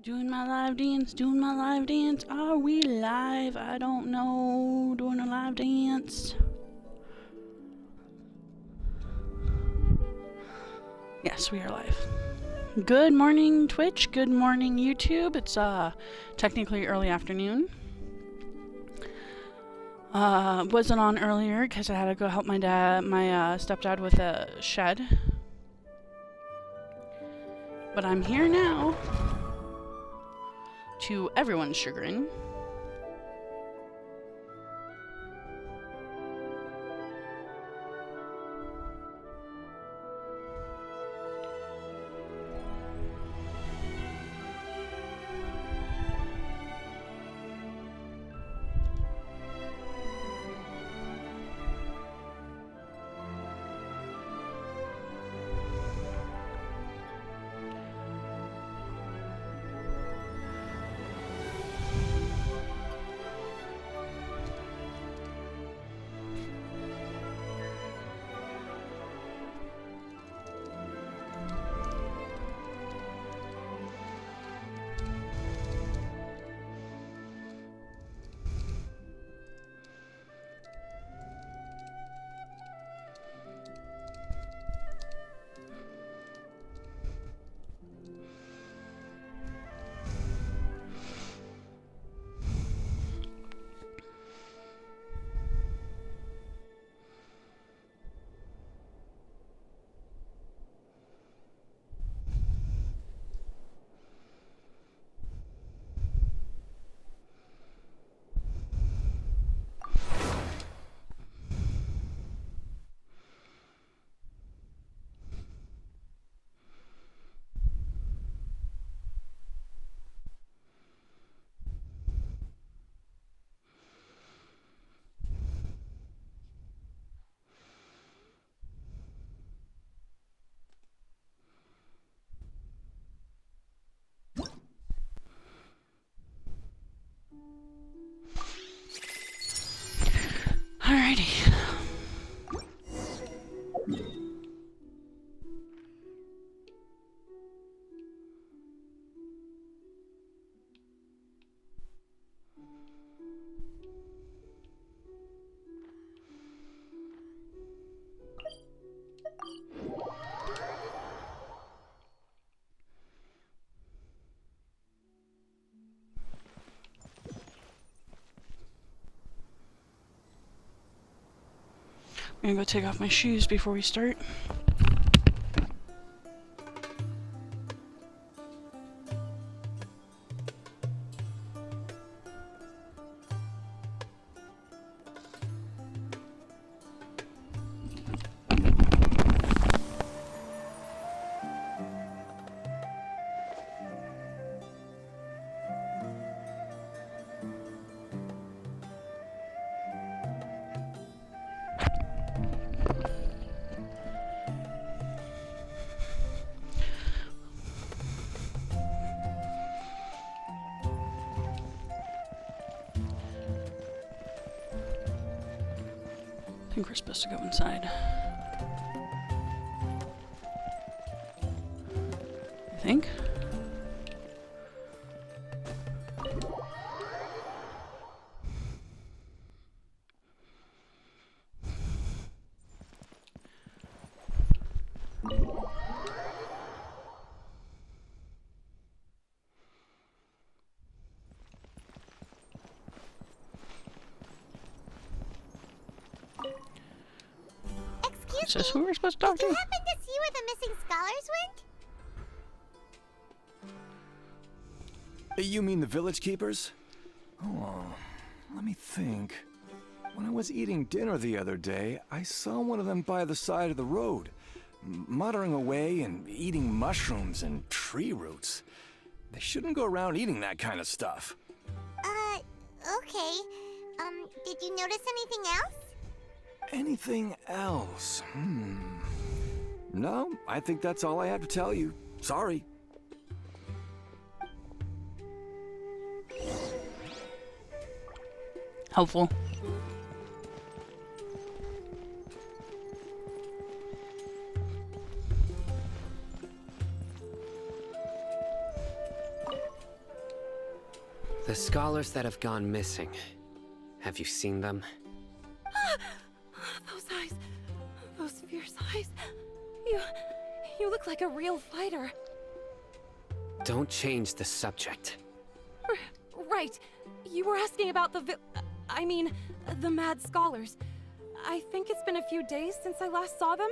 Doing my live dance, doing my live dance. Are we live? I don't know. Doing a live dance. Yes, we are live. Good morning, Twitch. Good morning, YouTube. It's technically early afternoon. Wasn't on earlier because I had to go help my stepdad with a shed. But I'm here now. To everyone's chagrin. Alrighty. I'm gonna go take off my shoes before we start. I think we're supposed to go inside. I think. Is this who we're supposed to talk Did you to? happen to see where the missing scholars went? You mean the village keepers? Oh, let me think. When I was eating dinner the other day, I saw one of them by the side of the road, muttering away and eating mushrooms and tree roots. They shouldn't go around eating that kind of stuff. Okay. Did you notice anything else? Anything else? No, I think that's all I have to tell you. Sorry. Helpful. The scholars that have gone missing. Have you seen them? Those eyes. Those fierce eyes. You look like a real fighter. Don't change the subject. Right. You were asking about the mad scholars. I think it's been a few days since I last saw them.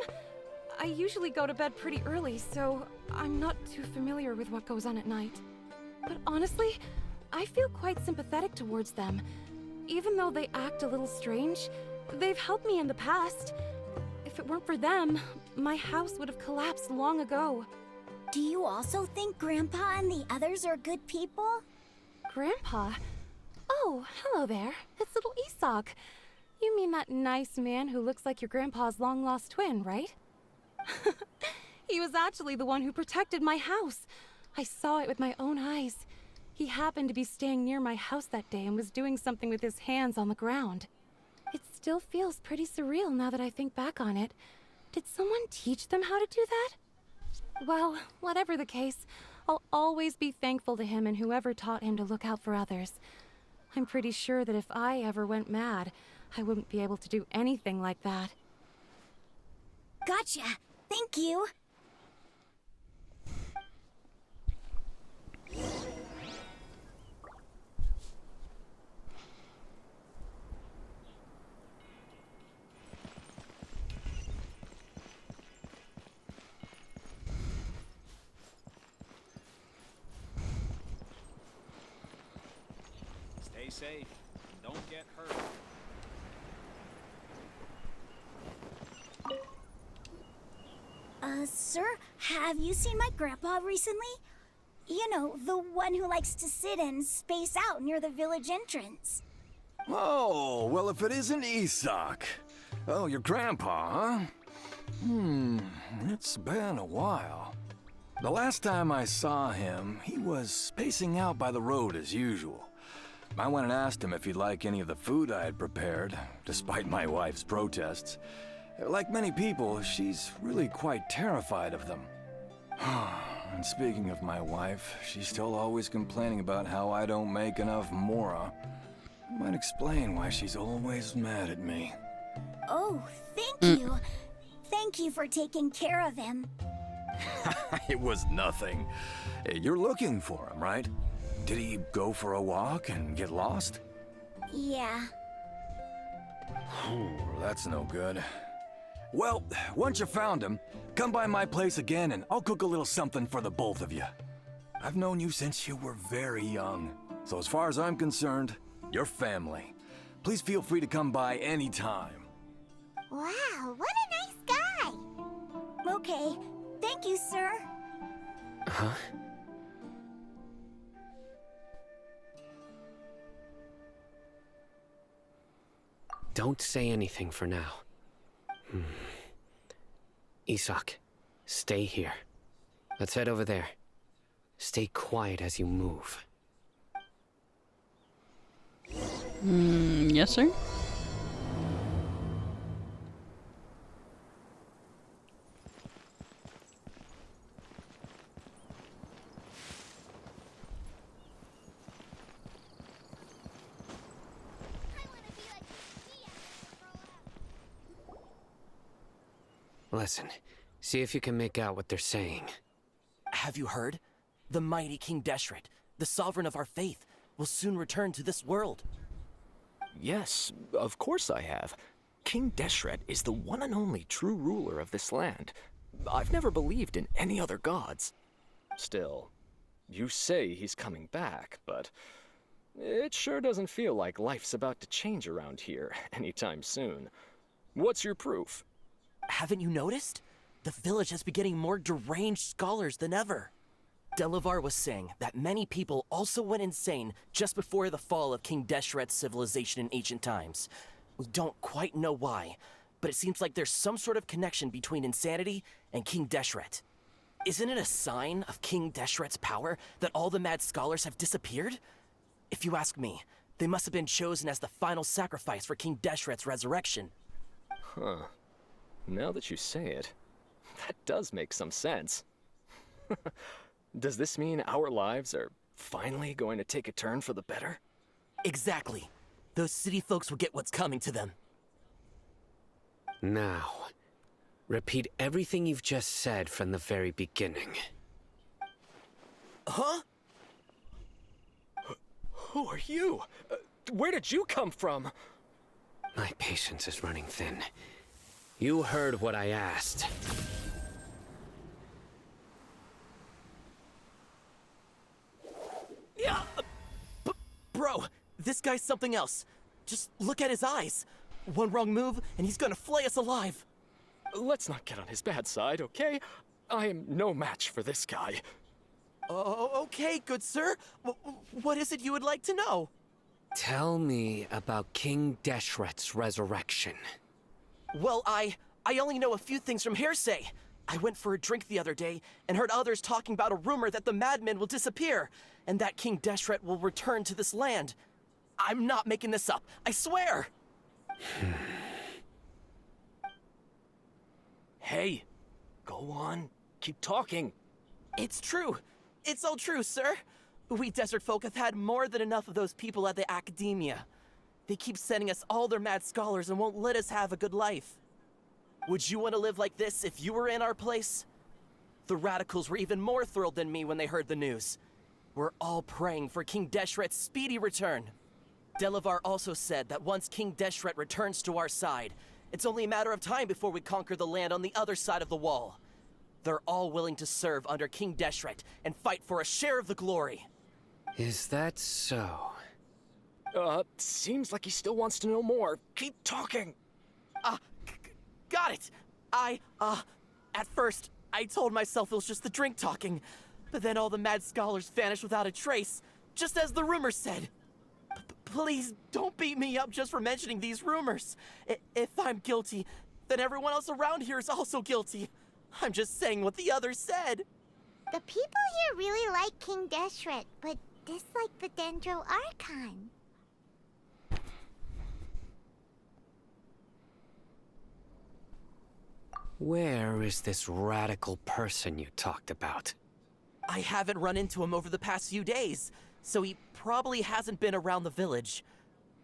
I usually go to bed pretty early, so I'm not too familiar with what goes on at night. But honestly, I feel quite sympathetic towards them. Even though they act a little strange, they've helped me in the past. If it weren't for them, my house would have collapsed long ago. Do you also think Grandpa and the others are good people? Grandpa? Oh, hello there. It's little Isak. You mean that nice man who looks like your grandpa's long-lost twin, right? He was actually the one who protected my house. I saw it with my own eyes. He happened to be staying near my house that day and was doing something with his hands on the ground. It still feels pretty surreal now that I think back on it. Did someone teach them how to do that? Well, whatever the case, I'll always be thankful to him and whoever taught him to look out for others. I'm pretty sure that if I ever went mad, I wouldn't be able to do anything like that. Gotcha. Thank you. Stay safe and don't get hurt. Sir, have you seen my grandpa recently? You know, the one who likes to sit and space out near the village entrance. Oh, well, if it isn't Isak. Oh, your grandpa, huh? It's been a while. The last time I saw him, he was spacing out by the road as usual. I went and asked him if he'd like any of the food I had prepared, despite my wife's protests. Like many people, she's really quite terrified of them. And speaking of my wife, she's still always complaining about how I don't make enough mora. Might explain why she's always mad at me. Oh, thank you. Thank you for taking care of him. It was nothing. You're looking for him, right? Did he go for a walk and get lost? Yeah. That's no good. Well, once you found him, come by my place again and I'll cook a little something for the both of you. I've known you since you were very young, so as far as I'm concerned, you're family. Please feel free to come by anytime. Wow, what a nice guy! Okay. Thank you, sir. Huh? Don't say anything for now. Isak, stay here. Let's head over there. Stay quiet as you move. Yes, sir? Listen, see if you can make out what they're saying. Have you heard? The mighty King Deshret, the sovereign of our faith, will soon return to this world. Yes, of course I have. King Deshret is the one and only true ruler of this land. I've never believed in any other gods. Still, you say he's coming back, but it sure doesn't feel like life's about to change around here anytime soon. What's your proof? Haven't you noticed? The village has been getting more deranged scholars than ever. Delavar was saying that many people also went insane just before the fall of King Deshret's civilization in ancient times. We don't quite know why, but it seems like there's some sort of connection between insanity and King Deshret. Isn't it a sign of King Deshret's power that all the mad scholars have disappeared? If you ask me, they must have been chosen as the final sacrifice for King Deshret's resurrection. Huh. Now that you say it, that does make some sense. Does this mean our lives are finally going to take a turn for the better? Exactly. Those city folks will get what's coming to them. Now, repeat everything you've just said from the very beginning. Huh? Who are you? Where did you come from? My patience is running thin. You heard what I asked. Yeah. Bro, this guy's something else. Just look at his eyes. One wrong move, and he's gonna flay us alive. Let's not get on his bad side, okay? I am no match for this guy. Oh, okay, good sir. What is it you would like to know? Tell me about King Deshret's resurrection. Well, I only know a few things from hearsay. I went for a drink the other day and heard others talking about a rumor that the madman will disappear and that King Deshret will return to this land. I'm not making this up, I swear! Hey, go on. Keep talking. It's true. It's all true, sir. We desert folk have had more than enough of those people at the academia. They keep sending us all their mad scholars and won't let us have a good life. Would you want to live like this if you were in our place? The radicals were even more thrilled than me when they heard the news. We're all praying for King Deshret's speedy return. Delavar also said that once King Deshret returns to our side, it's only a matter of time before we conquer the land on the other side of the wall. They're all willing to serve under King Deshret and fight for a share of the glory. Is that so? Seems like he still wants to know more. Keep talking. Got it. At first, I told myself it was just the drink talking, but then all the mad scholars vanished without a trace, just as the rumor said. Please don't beat me up just for mentioning these rumors. If I'm guilty, then everyone else around here is also guilty. I'm just saying what the others said. The people here really like King Deshret, but dislike the Dendro Archon. Where is this radical person you talked about? I haven't run into him over the past few days, so he probably hasn't been around the village.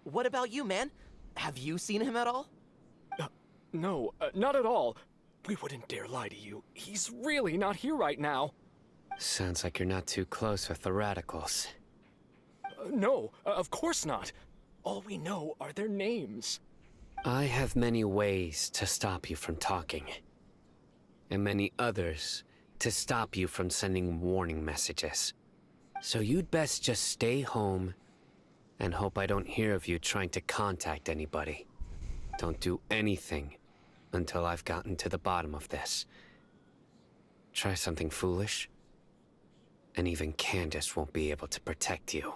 What about you, man? Have you seen him at all? No, not at all. We wouldn't dare lie to you. He's really not here right now. Sounds like you're not too close with the radicals. No, of course not. All we know are their names. I have many ways to stop you from talking. And many others to stop you from sending warning messages. So you'd best just stay home and hope I don't hear of you trying to contact anybody. Don't do anything until I've gotten to the bottom of this. Try something foolish, and even Candace won't be able to protect you.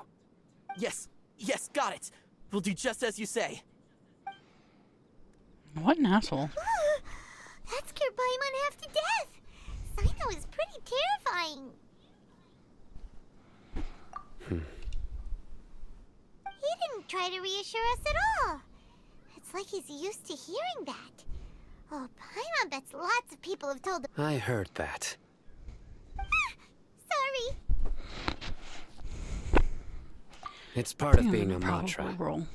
Yes, got it. We'll do just as you say. What an asshole. That scared Paimon half to death. Sino is pretty terrifying. He didn't try to reassure us at all. It's like he's used to hearing that. Oh, Paimon bets lots of people have told him. I heard that. Sorry. It's part of Yeah, being a probably Matra. roll.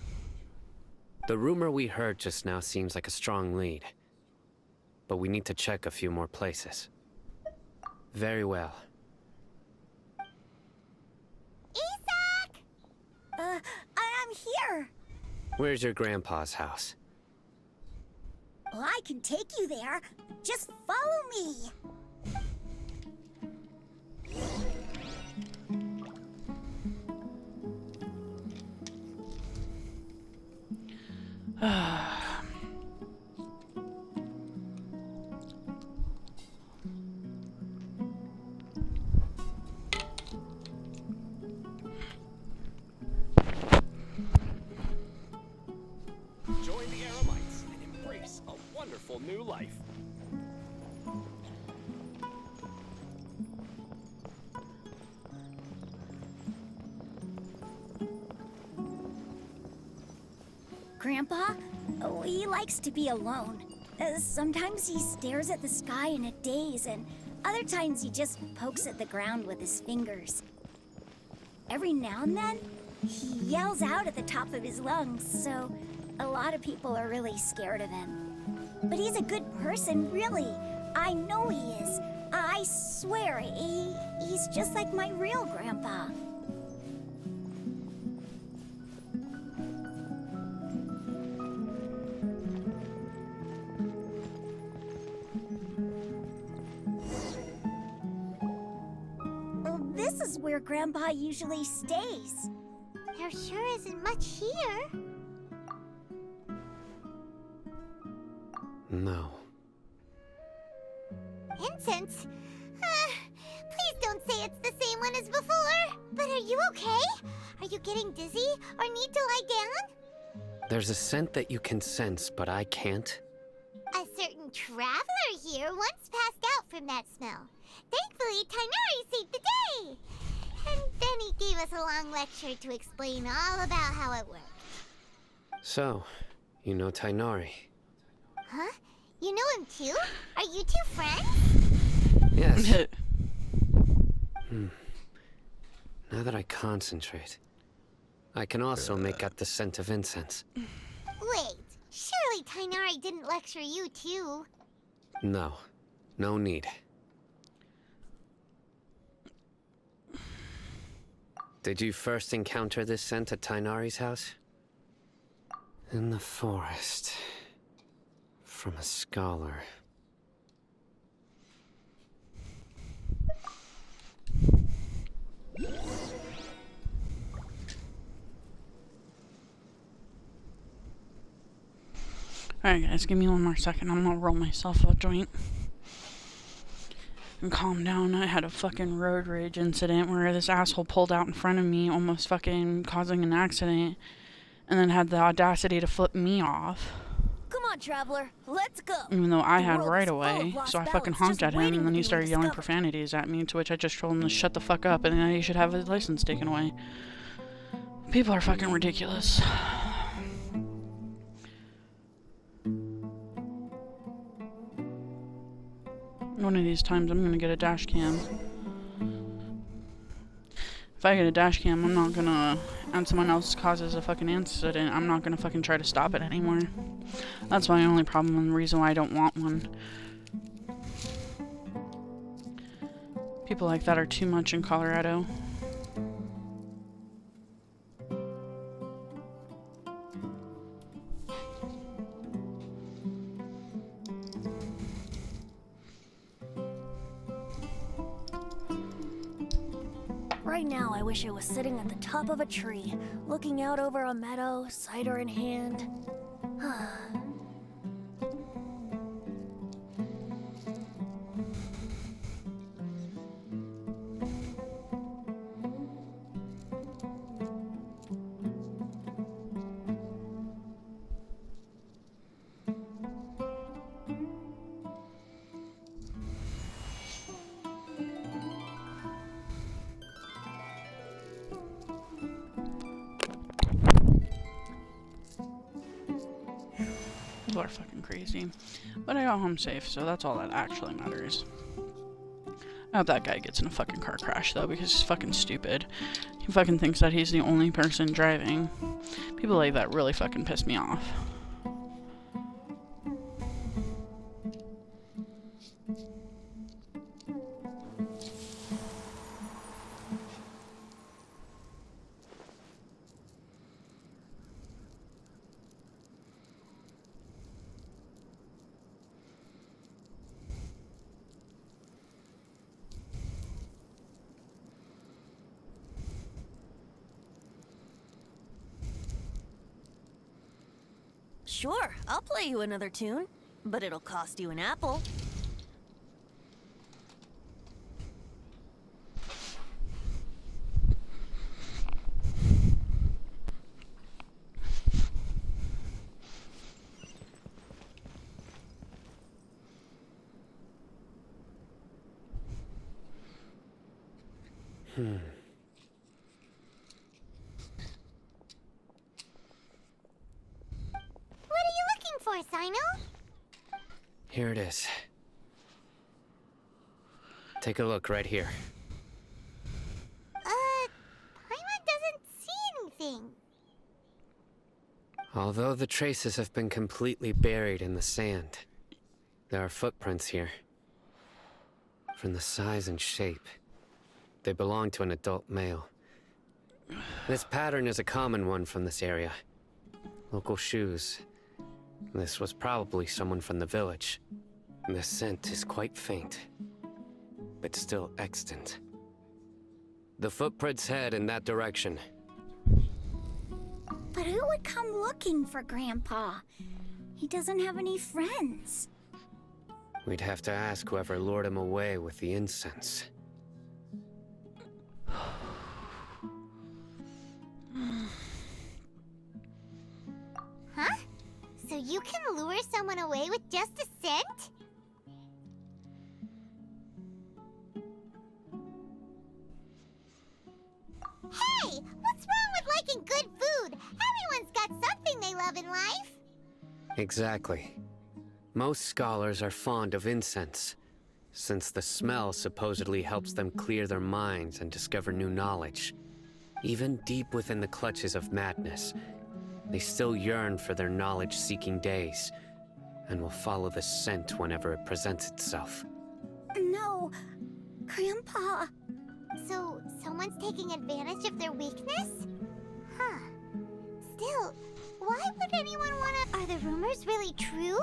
The rumor we heard just now seems like a strong lead. But we need to check a few more places. Very well. Isak! I'm here. Where's your grandpa's house? Well, I can take you there. Just follow me. Join the Aramites and embrace a wonderful new life. Grandpa? Oh, he likes to be alone. Sometimes he stares at the sky in a daze, and other times he just pokes at the ground with his fingers. every now and then, he yells out at the top of his lungs, so a lot of people are really scared of him. But he's a good person, really. I know he is. I swear, he's just like my real grandpa. This is where Grandpa usually stays. There sure isn't much here. No. Incense? Please don't say it's the same one as before. But are you okay? Are you getting dizzy or need to lie down? There's a scent that you can sense, but I can't. A certain traveler here once passed out from that smell. Thankfully, Tainari saved the day. And then he gave us a long lecture to explain all about how it worked. So, you know Tainari? Huh? You know him too? Are you two friends? Yes. Now that I concentrate, I can also make out the scent of incense. Wait, surely Tainari didn't lecture you too. No. No need. Did you first encounter this scent at Tainari's house? In the forest. From a scholar. Alright guys, give me one more second. I'm gonna roll myself a joint. And calm down. I had a fucking road rage incident where this asshole pulled out in front of me, almost fucking causing an accident. And then had the audacity to flip me off. Come on, traveler, let's go. Even though I The had world right is full of away. lost So I fucking ballads honked just at him waiting and then to he be started yelling rediscovered. profanities at me, to which I just told him to shut the fuck up and then he should have his license taken away. People are fucking ridiculous. One of these times I'm gonna get a dash cam. If I get a dash cam, I'm not gonna, and someone else causes a fucking incident, I'm not gonna fucking try to stop it anymore. That's my only problem and the reason why I don't want one. People like that are too much in Colorado. Right now, I wish I was sitting at the top of a tree, looking out over a meadow, cider in hand. People are fucking crazy. But I got home safe, so that's all that actually matters. I hope that guy gets in a fucking car crash, though, because he's fucking stupid. He fucking thinks that he's the only person driving. People like that really fucking piss me off. Sure, I'll play you another tune, but it'll cost you an apple. What are you looking for, Sino? Here it is. Take a look right here. Paimon anything. Although the traces have been completely buried in the sand, there are footprints here. From the size and shape, they belong to an adult male. This pattern is a common one from this area. Local shoes. This was probably someone from the village. The scent is quite faint, but still extant. The footprints head in that direction. But who would come looking for Grandpa? He doesn't have any friends. We'd have to ask whoever lured him away with the incense. Huh? So you can lure someone away with just a scent? Hey! What's wrong with liking good food? Everyone's got something they love in life. Exactly. Most scholars are fond of incense, since the smell supposedly helps them clear their minds and discover new knowledge. Even deep within the clutches of madness, they still yearn for their knowledge-seeking days, and will follow the scent whenever it presents itself. No, Grandpa. So, someone's taking advantage of their weakness? Huh. Still, why would anyone wanna... Are the rumors really true?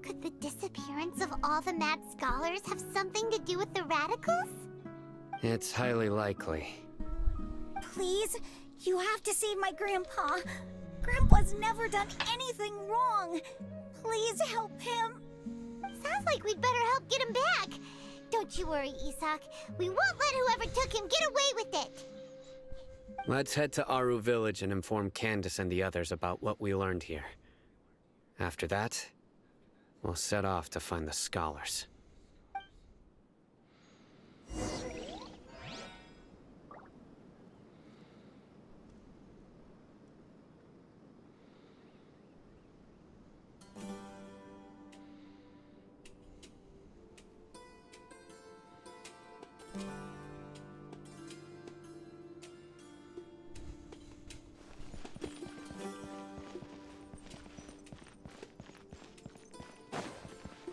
Could the disappearance of all the mad scholars have something to do with the radicals? It's highly likely. Please, you have to save my Grandpa. Grandpa's never done anything wrong. Please help him. Sounds like we'd better help get him back. Don't you worry, Isak. We won't let whoever took him get away with it. Let's head to Aru Village and inform Candace and the others about what we learned here. After that, we'll set off to find the scholars.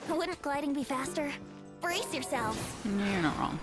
Wouldn't gliding be faster? Brace yourselves. You're not wrong.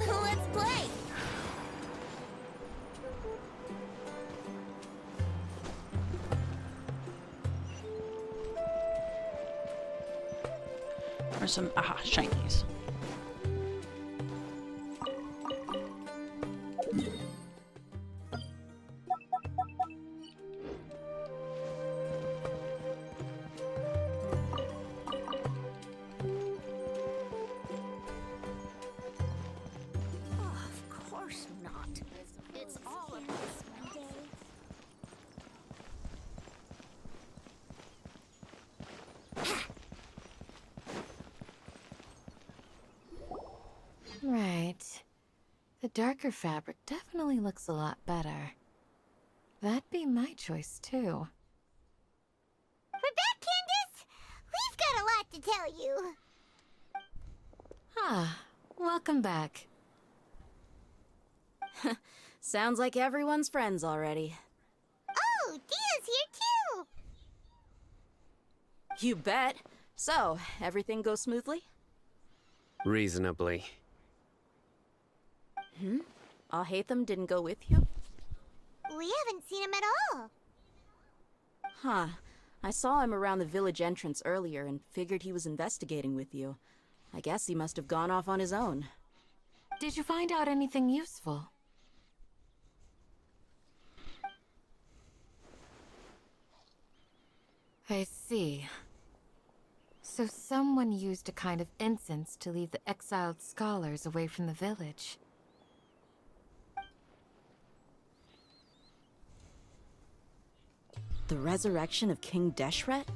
Let's play. Or some shinies. Of course not. It's all of this one day. Right. The darker fabric definitely looks a lot better. That'd be my choice, too. We're back, Candace! We've got a lot to tell you. Ah, welcome back. Sounds like everyone's friends already. Oh, Dia's here too! You bet. So, everything goes smoothly? Reasonably. Alhaitham didn't go with you? We haven't seen him at all. Huh. I saw him around the village entrance earlier and figured he was investigating with you. I guess he must have gone off on his own. Did you find out anything useful? I see. So someone used a kind of incense to lead the exiled scholars away from the village. The resurrection of King Deshret?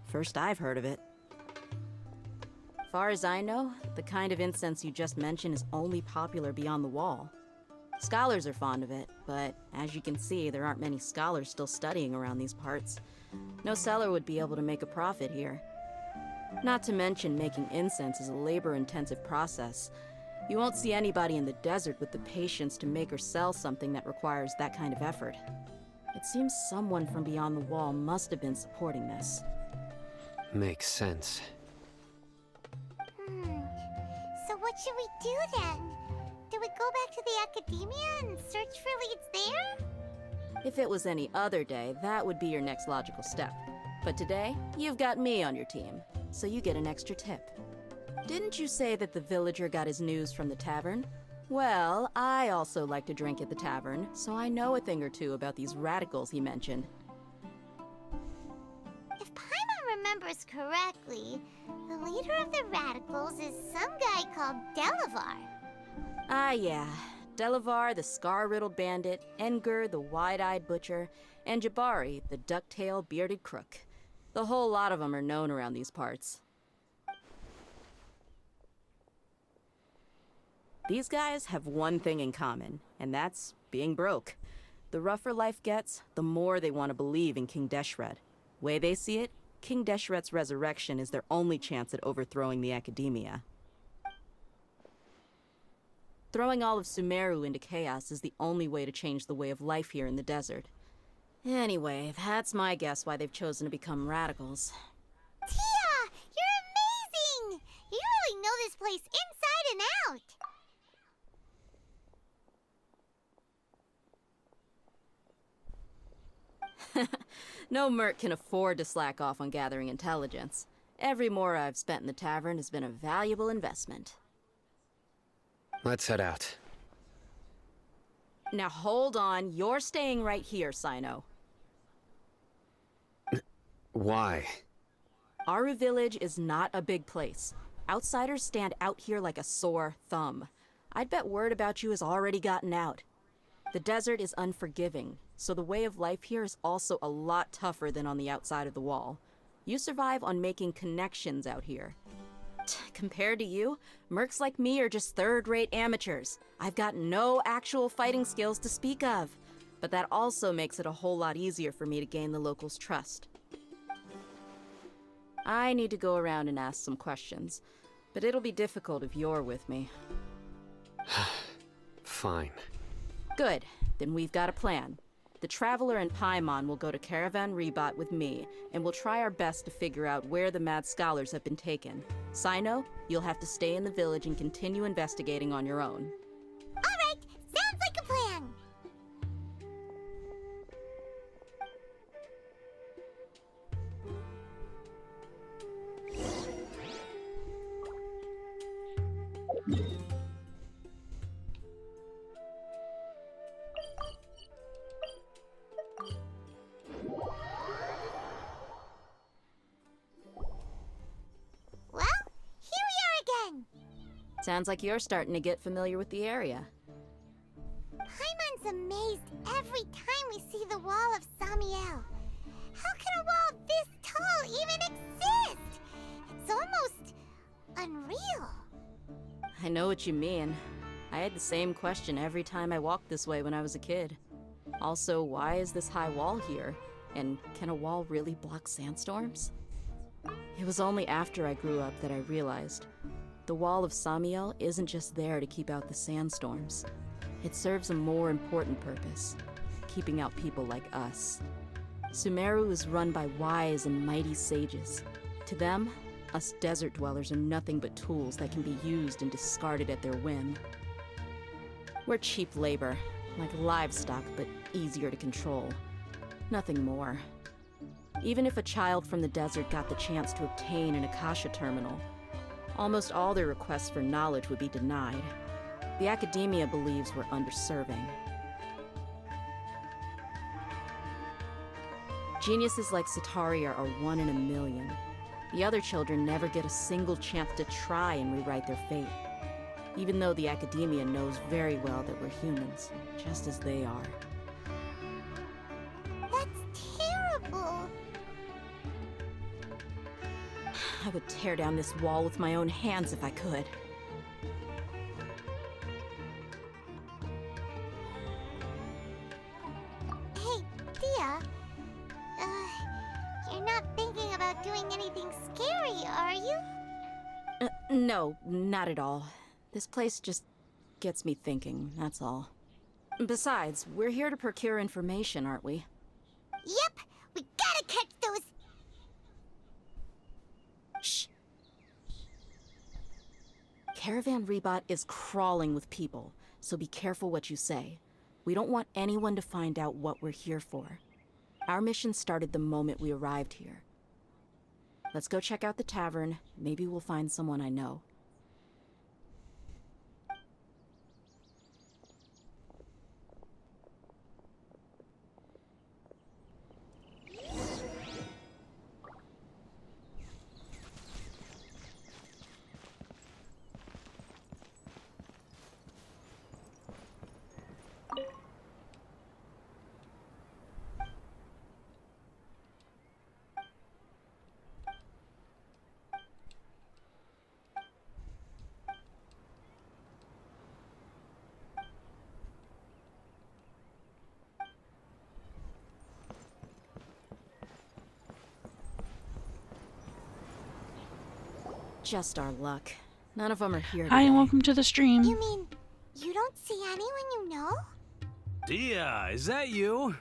First I've heard of it. Far as I know, the kind of incense you just mentioned is only popular beyond the wall. Scholars are fond of it, but as you can see, there aren't many scholars still studying around these parts. No seller would be able to make a profit here. Not to mention, making incense is a labor-intensive process. You won't see anybody in the desert with the patience to make or sell something that requires that kind of effort. It seems someone from beyond the wall must have been supporting this. Makes sense. So what should we do then? Do we go back to the academia and search for leads there? If it was any other day, that would be your next logical step. But today, you've got me on your team, so you get an extra tip. Didn't you say that the villager got his news from the tavern? Well, I also like to drink at the tavern, so I know a thing or two about these radicals he mentioned. If Paimon remembers correctly, the leader of the radicals is some guy called Delavar. Ah, yeah. Delavar, the scar-riddled bandit, Engur, the wide-eyed butcher, and Jabari, the duck-tailed bearded crook. The whole lot of them are known around these parts. These guys have one thing in common, and that's being broke. The rougher life gets, the more they want to believe in King Deshret. Way they see it, King Deshret's resurrection is their only chance at overthrowing the academia. Throwing all of Sumeru into chaos is the only way to change the way of life here in the desert. Anyway, that's my guess why they've chosen to become radicals. Tia! You're amazing! You really know this place inside and out! No merc can afford to slack off on gathering intelligence. Every mora I've spent in the tavern has been a valuable investment. Let's head out. Now hold on, you're staying right here, Sino. Why? Aru Village is not a big place. Outsiders stand out here like a sore thumb. I'd bet word about you has already gotten out. The desert is unforgiving, so the way of life here is also a lot tougher than on the outside of the wall. You survive on making connections out here. Compared to you, mercs like me are just third-rate amateurs. I've got no actual fighting skills to speak of, but that also makes it a whole lot easier for me to gain the locals' trust. I need to go around and ask some questions, but it'll be difficult if you're with me. Fine. Good, then we've got a plan. The Traveler and Paimon will go to Caravan Rebot with me, and we'll try our best to figure out where the mad scholars have been taken. Sino, you'll have to stay in the village and continue investigating on your own. Alright, sounds like a plan! Well, here we are again! Sounds like you're starting to get familiar with the area. Paimon's amazed every time we see the wall of Samiel. How can a wall this tall even exist? It's almost unreal. I know what you mean. I had the same question every time I walked this way when I was a kid. Also, why is this high wall here? And can a wall really block sandstorms? It was only after I grew up that I realized the wall of Samiel isn't just there to keep out the sandstorms. It serves a more important purpose, keeping out people like us. Sumeru is run by wise and mighty sages. To them, us desert dwellers are nothing but tools that can be used and discarded at their whim. We're cheap labor, like livestock, but easier to control. Nothing more. Even if a child from the desert got the chance to obtain an Akasha terminal, almost all their requests for knowledge would be denied. The academia believes we're underserving. Geniuses like Satari are one in a million. The other children never get a single chance to try and rewrite their fate. Even though the academia knows very well that we're humans, just as they are. That's terrible. I would tear down this wall with my own hands if I could. Hey, Thea. You're not thinking about doing anything scary, are you? No, not at all. This place just gets me thinking, that's all. Besides, we're here to procure information, aren't we? Yep, we gotta catch those. Shh. Caravan Rebot is crawling with people, so be careful what you say. We don't want anyone to find out what we're here for. Our mission started the moment we arrived here. Let's go check out the tavern. Maybe we'll find someone I know. Just our luck. None of them are here today. Hi and welcome to the stream. You mean you don't see anyone you know? Dia, is that you?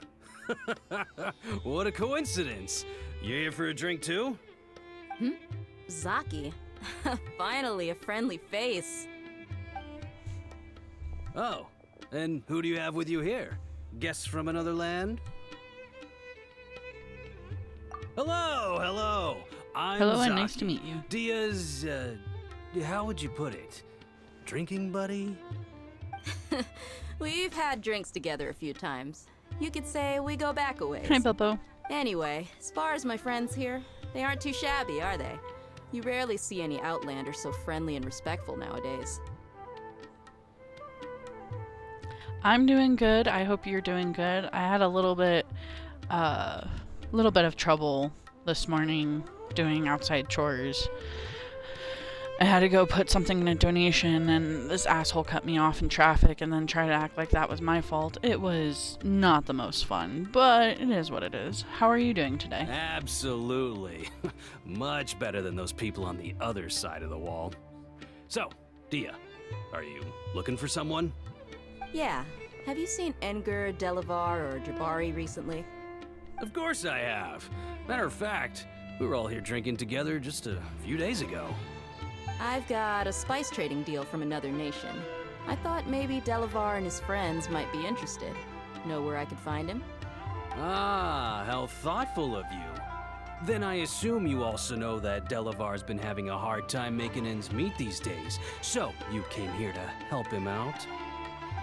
What a coincidence. You here for a drink too? Zaki. Finally, a friendly face. Oh, and who do you have with you here? Guests from another land? Hello, hello. I'm Hello and Zaki. nice to meet you. Dia's, how would you put it? Drinking buddy? We've had drinks together a few times. You could say we go back a ways. Hi, Bilbo. Anyway, as far as my friends here, they aren't too shabby, are they? You rarely see any Outlanders so friendly and respectful nowadays. I'm doing good. I hope you're doing good. I had a little bit of trouble this morning doing outside chores. I had to go put something in a donation, and this asshole cut me off in traffic and then tried to act like that was my fault. It was not the most fun, but it is what it is. How are you doing today? Absolutely. Much better than those people on the other side of the wall. So, Dia, are you looking for someone? Yeah. Have you seen Edgar, Delavar, or Jabari recently? Of course I have. Matter of fact, we were all here drinking together just a few days ago. I've got a spice trading deal from another nation. I thought maybe Delavar and his friends might be interested. Know where I could find him? Ah, how thoughtful of you. Then I assume you also know that Delavar's been having a hard time making ends meet these days. So, you came here to help him out?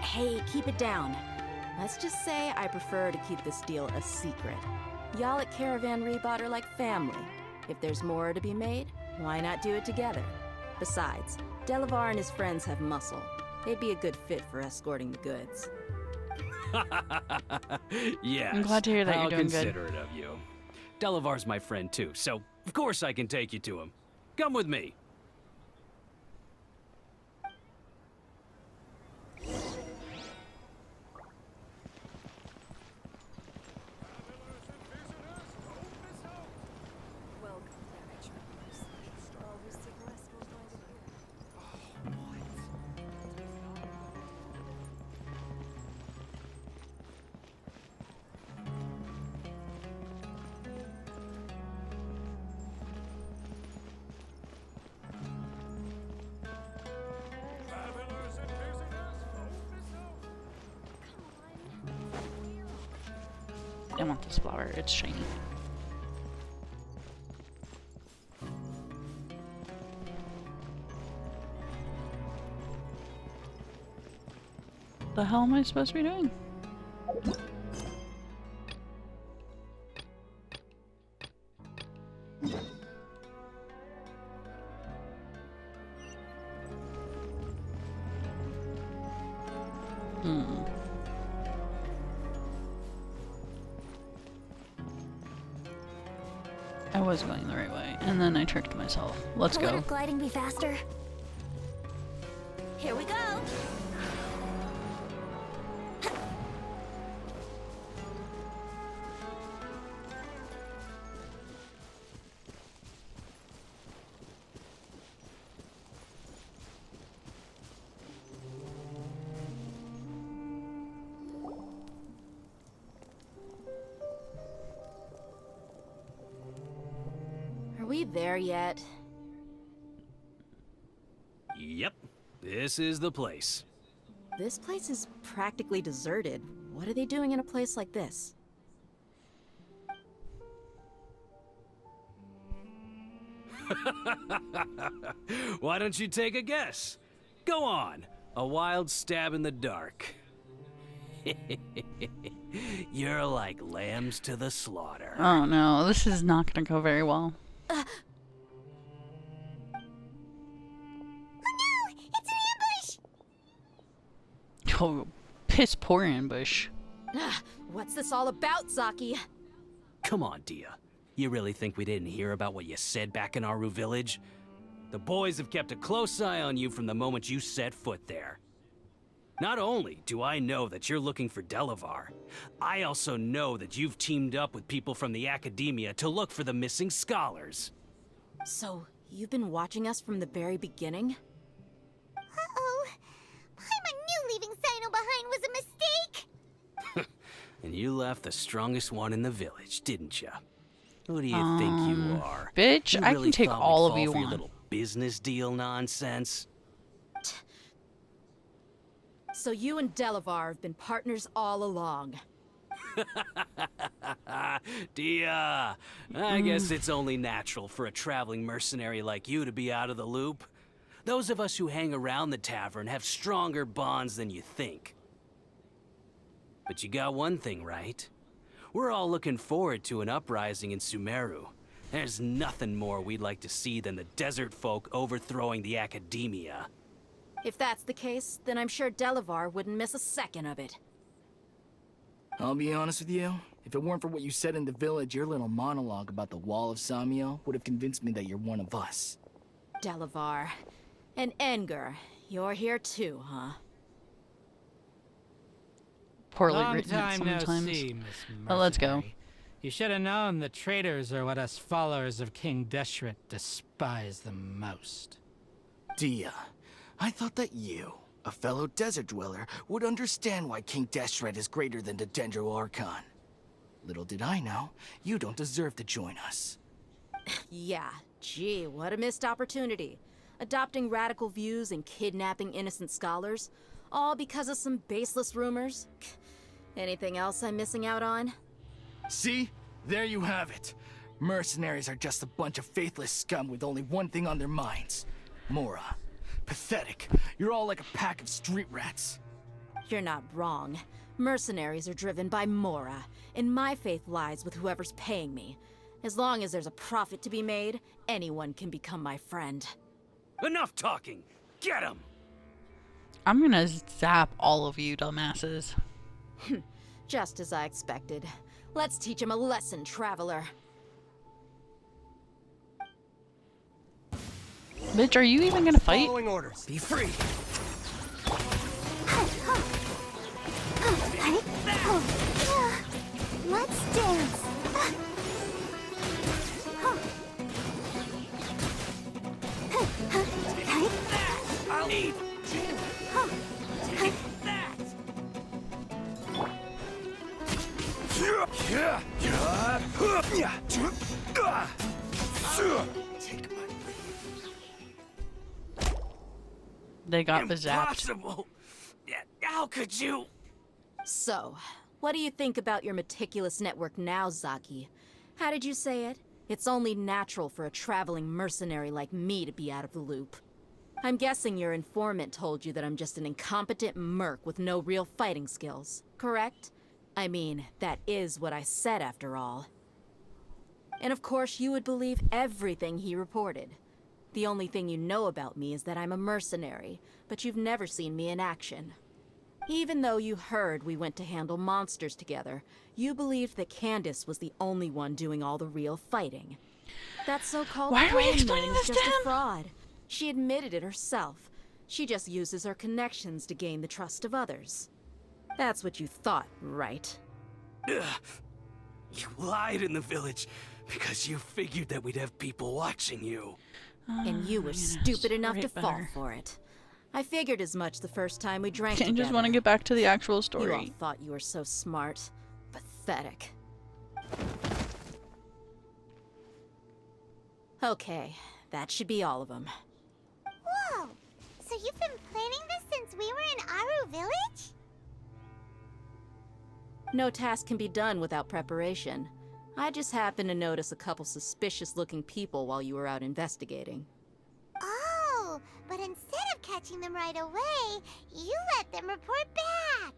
Hey, keep it down. Let's just say I prefer to keep this deal a secret. Y'all at Caravan Rebot are like family. If there's more to be made, why not do it together? Besides, Delavar and his friends have muscle. They'd be a good fit for escorting the goods. Yes. I'm glad to hear that how you're doing good. considerate of you. Delavar's my friend too, so of course I can take you to him. Come with me. I want this flower. It's shiny. The hell am I supposed to be doing? Hmm. I was going the right way, and then I tricked myself. Let's go. Wouldn't gliding be faster? Here we go. Are we there yet? Yep, this is the place. This place is practically deserted. What are they doing in a place like this? Why don't you take a guess? Go on, a wild stab in the dark. You're like lambs to the slaughter. Oh no, this is not gonna go very well. Oh no! It's an ambush! Oh, piss poor ambush. What's this all about, Zaki? Come on, Dia. You really think we didn't hear about what you said back in Aru village? The boys have kept a close eye on you from the moment you set foot there. Not only do I know that you're looking for Delavar, I also know that you've teamed up with people from the Academia to look for the missing scholars. So, you've been watching us from the very beginning? Uh-oh. Paimon knew leaving Sino behind was a mistake! And you left the strongest one in the village, didn't you? Who do you think you are? Bitch, You I really can take thought we'd all of fall you for your on. little business deal nonsense? So you and Delavar have been partners all along. Dia, I guess it's only natural for a traveling mercenary like you to be out of the loop. Those of us who hang around the tavern have stronger bonds than you think. But you got one thing right. We're all looking forward to an uprising in Sumeru. There's nothing more we'd like to see than the desert folk overthrowing the Academia. If that's the case, then I'm sure Delavar wouldn't miss a second of it. I'll be honest with you. If it weren't for what you said in the village, your little monologue about the Wall of Samiel would have convinced me that you're one of us. Delavar. And Enger, you're here too, huh? Poorly Long written time no sometimes. see, Miss Oh, let's go. Mercenary. You should have known the traitors are what us followers of King Deshret despise the most. Dia, I thought that you, a fellow desert dweller, would understand why King Deshret is greater than the Dendro Archon. Little did I know, you don't deserve to join us. Yeah, gee, what a missed opportunity. Adopting radical views and kidnapping innocent scholars, all because of some baseless rumors. Anything else I'm missing out on? See? There you have it. Mercenaries are just a bunch of faithless scum with only one thing on their minds. Mora. Pathetic. You're all like a pack of street rats. You're not wrong. Mercenaries are driven by Mora, and my faith lies with whoever's paying me. As long as there's a profit to be made, anyone can become my friend. Enough talking! Get him! I'm gonna zap all of you dumbasses. Just as I expected. Let's teach him a lesson, traveler. Bitch, are you even gonna fight? Following orders. Be free. Let's dance! I'll eat. Take my They got zapped. Impossible! How could you? So, what do you think about your meticulous network now, Zaki? How did you say it? It's only natural for a traveling mercenary like me to be out of the loop. I'm guessing your informant told you that I'm just an incompetent merc with no real fighting skills, correct? I mean, that is what I said after all. And of course you would believe everything he reported. The only thing you know about me is that I'm a mercenary, but you've never seen me in action. Even though you heard we went to handle monsters together, you believed that Candace was the only one doing all the real fighting. That so-called Why are we clone explaining moon is this to just him? a fraud. She admitted it herself. She just uses her connections to gain the trust of others. That's what you thought, right? Ugh. You lied in the village because you figured that we'd have people watching you. And you were stupid enough to fall for it. I figured as much the first time we drank I together. just want to get back to the actual You all story. thought you were so smart. Pathetic. Okay, that should be all of them. Whoa! So you've been planning this since we were in Aru Village? No task can be done without preparation. I just happened to notice a couple suspicious-looking people while you were out investigating. Oh, but instead of catching them right away, you let them report back.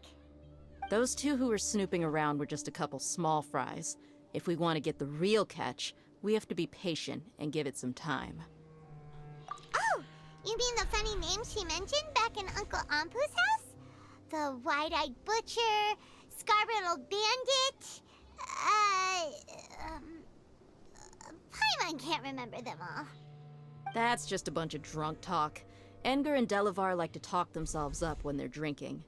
Those two who were snooping around were just a couple small fries. If we want to get the real catch, we have to be patient and give it some time. Oh, you mean the funny name she mentioned back in Uncle Ampu's house? The wide-eyed butcher, scar-riddled bandit, Paimon can't remember them all. That's just a bunch of drunk talk. Edgar and Delavar like to talk themselves up when they're drinking.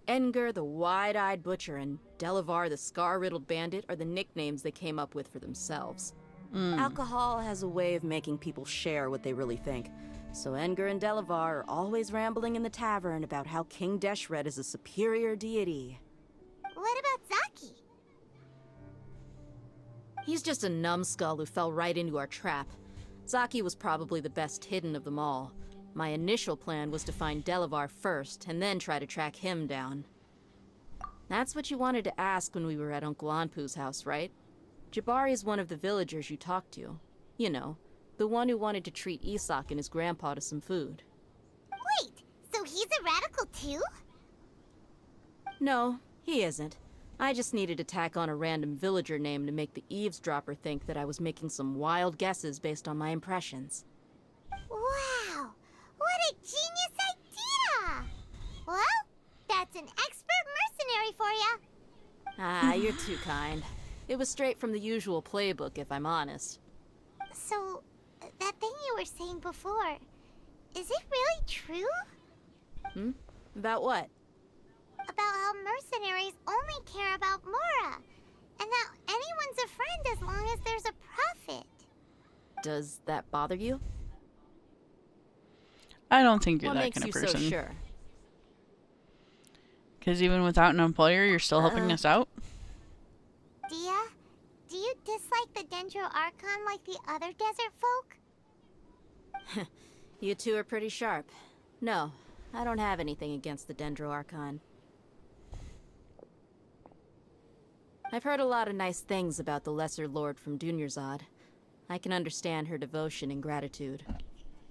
Edgar, the wide-eyed butcher, and Delavar, the scar-riddled bandit, are the nicknames they came up with for themselves. Alcohol has a way of making people share what they really think. So Edgar and Delavar are always rambling in the tavern about how King Deshret is a superior deity. What about Zaki? He's just a numbskull who fell right into our trap. Zaki was probably the best hidden of them all. My initial plan was to find Delavar first, and then try to track him down. That's what you wanted to ask when we were at Uncle Anpu's house, right? Jabari is one of the villagers you talked to. You know, the one who wanted to treat Isak and his grandpa to some food. Wait, so he's a radical too? No, he isn't. I just needed to tack on a random villager name to make the eavesdropper think that I was making some wild guesses based on my impressions. Wow, what a genius idea! Well, that's an expert mercenary for you. Ah, you're too kind. It was straight from the usual playbook, if I'm honest. So, that thing you were saying before, is it really true? About what? About how mercenaries only care about Mora, and that anyone's a friend as long as there's a profit. Does that bother you? I don't think you're What that makes kind of you person. so sure? Because even without an employer, you're still helping us out? Dia, do you dislike the Dendro Archon like the other desert folk? You two are pretty sharp. No, I don't have anything against the Dendro Archon. I've heard a lot of nice things about the Lesser Lord from Dunyarzad. I can understand her devotion and gratitude.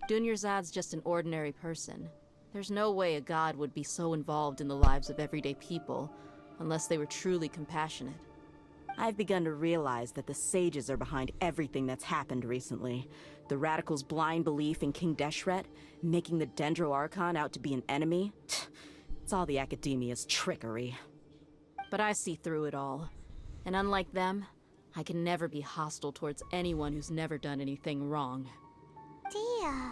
Dunyarzad's just an ordinary person. There's no way a god would be so involved in the lives of everyday people, unless they were truly compassionate. I've begun to realize that the sages are behind everything that's happened recently. The radicals' blind belief in King Deshret, making the Dendro Archon out to be an enemy. It's all the academia's trickery. But I see through it all. And unlike them, I can never be hostile towards anyone who's never done anything wrong. Dia.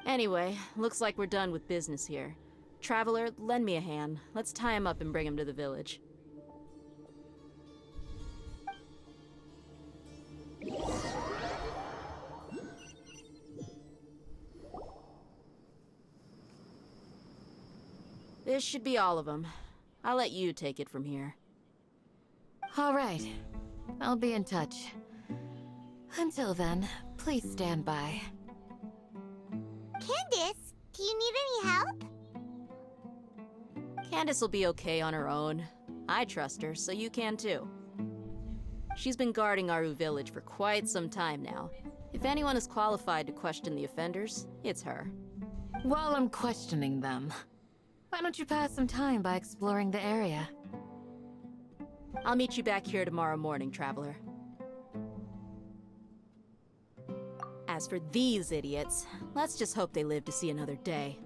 Anyway, looks like we're done with business here. Traveler, lend me a hand. Let's tie him up and bring him to the village. This should be all of them. I'll let you take it from here. All right. I'll be in touch. Until then, please stand by. Candace, do you need any help? Candace will be okay on her own. I trust her, so you can too. She's been guarding Aru Village for quite some time now. If anyone is qualified to question the offenders, it's her. While I'm questioning them, why don't you pass some time by exploring the area? I'll meet you back here tomorrow morning, Traveler. As for these idiots, let's just hope they live to see another day.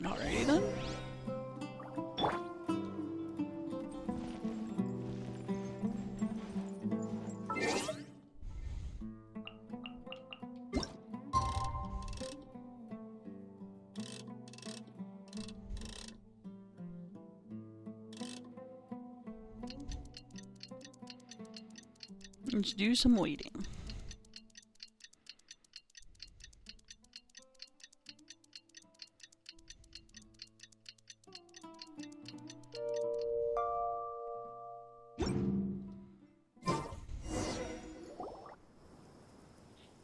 Alrighty then. Let's do some waiting.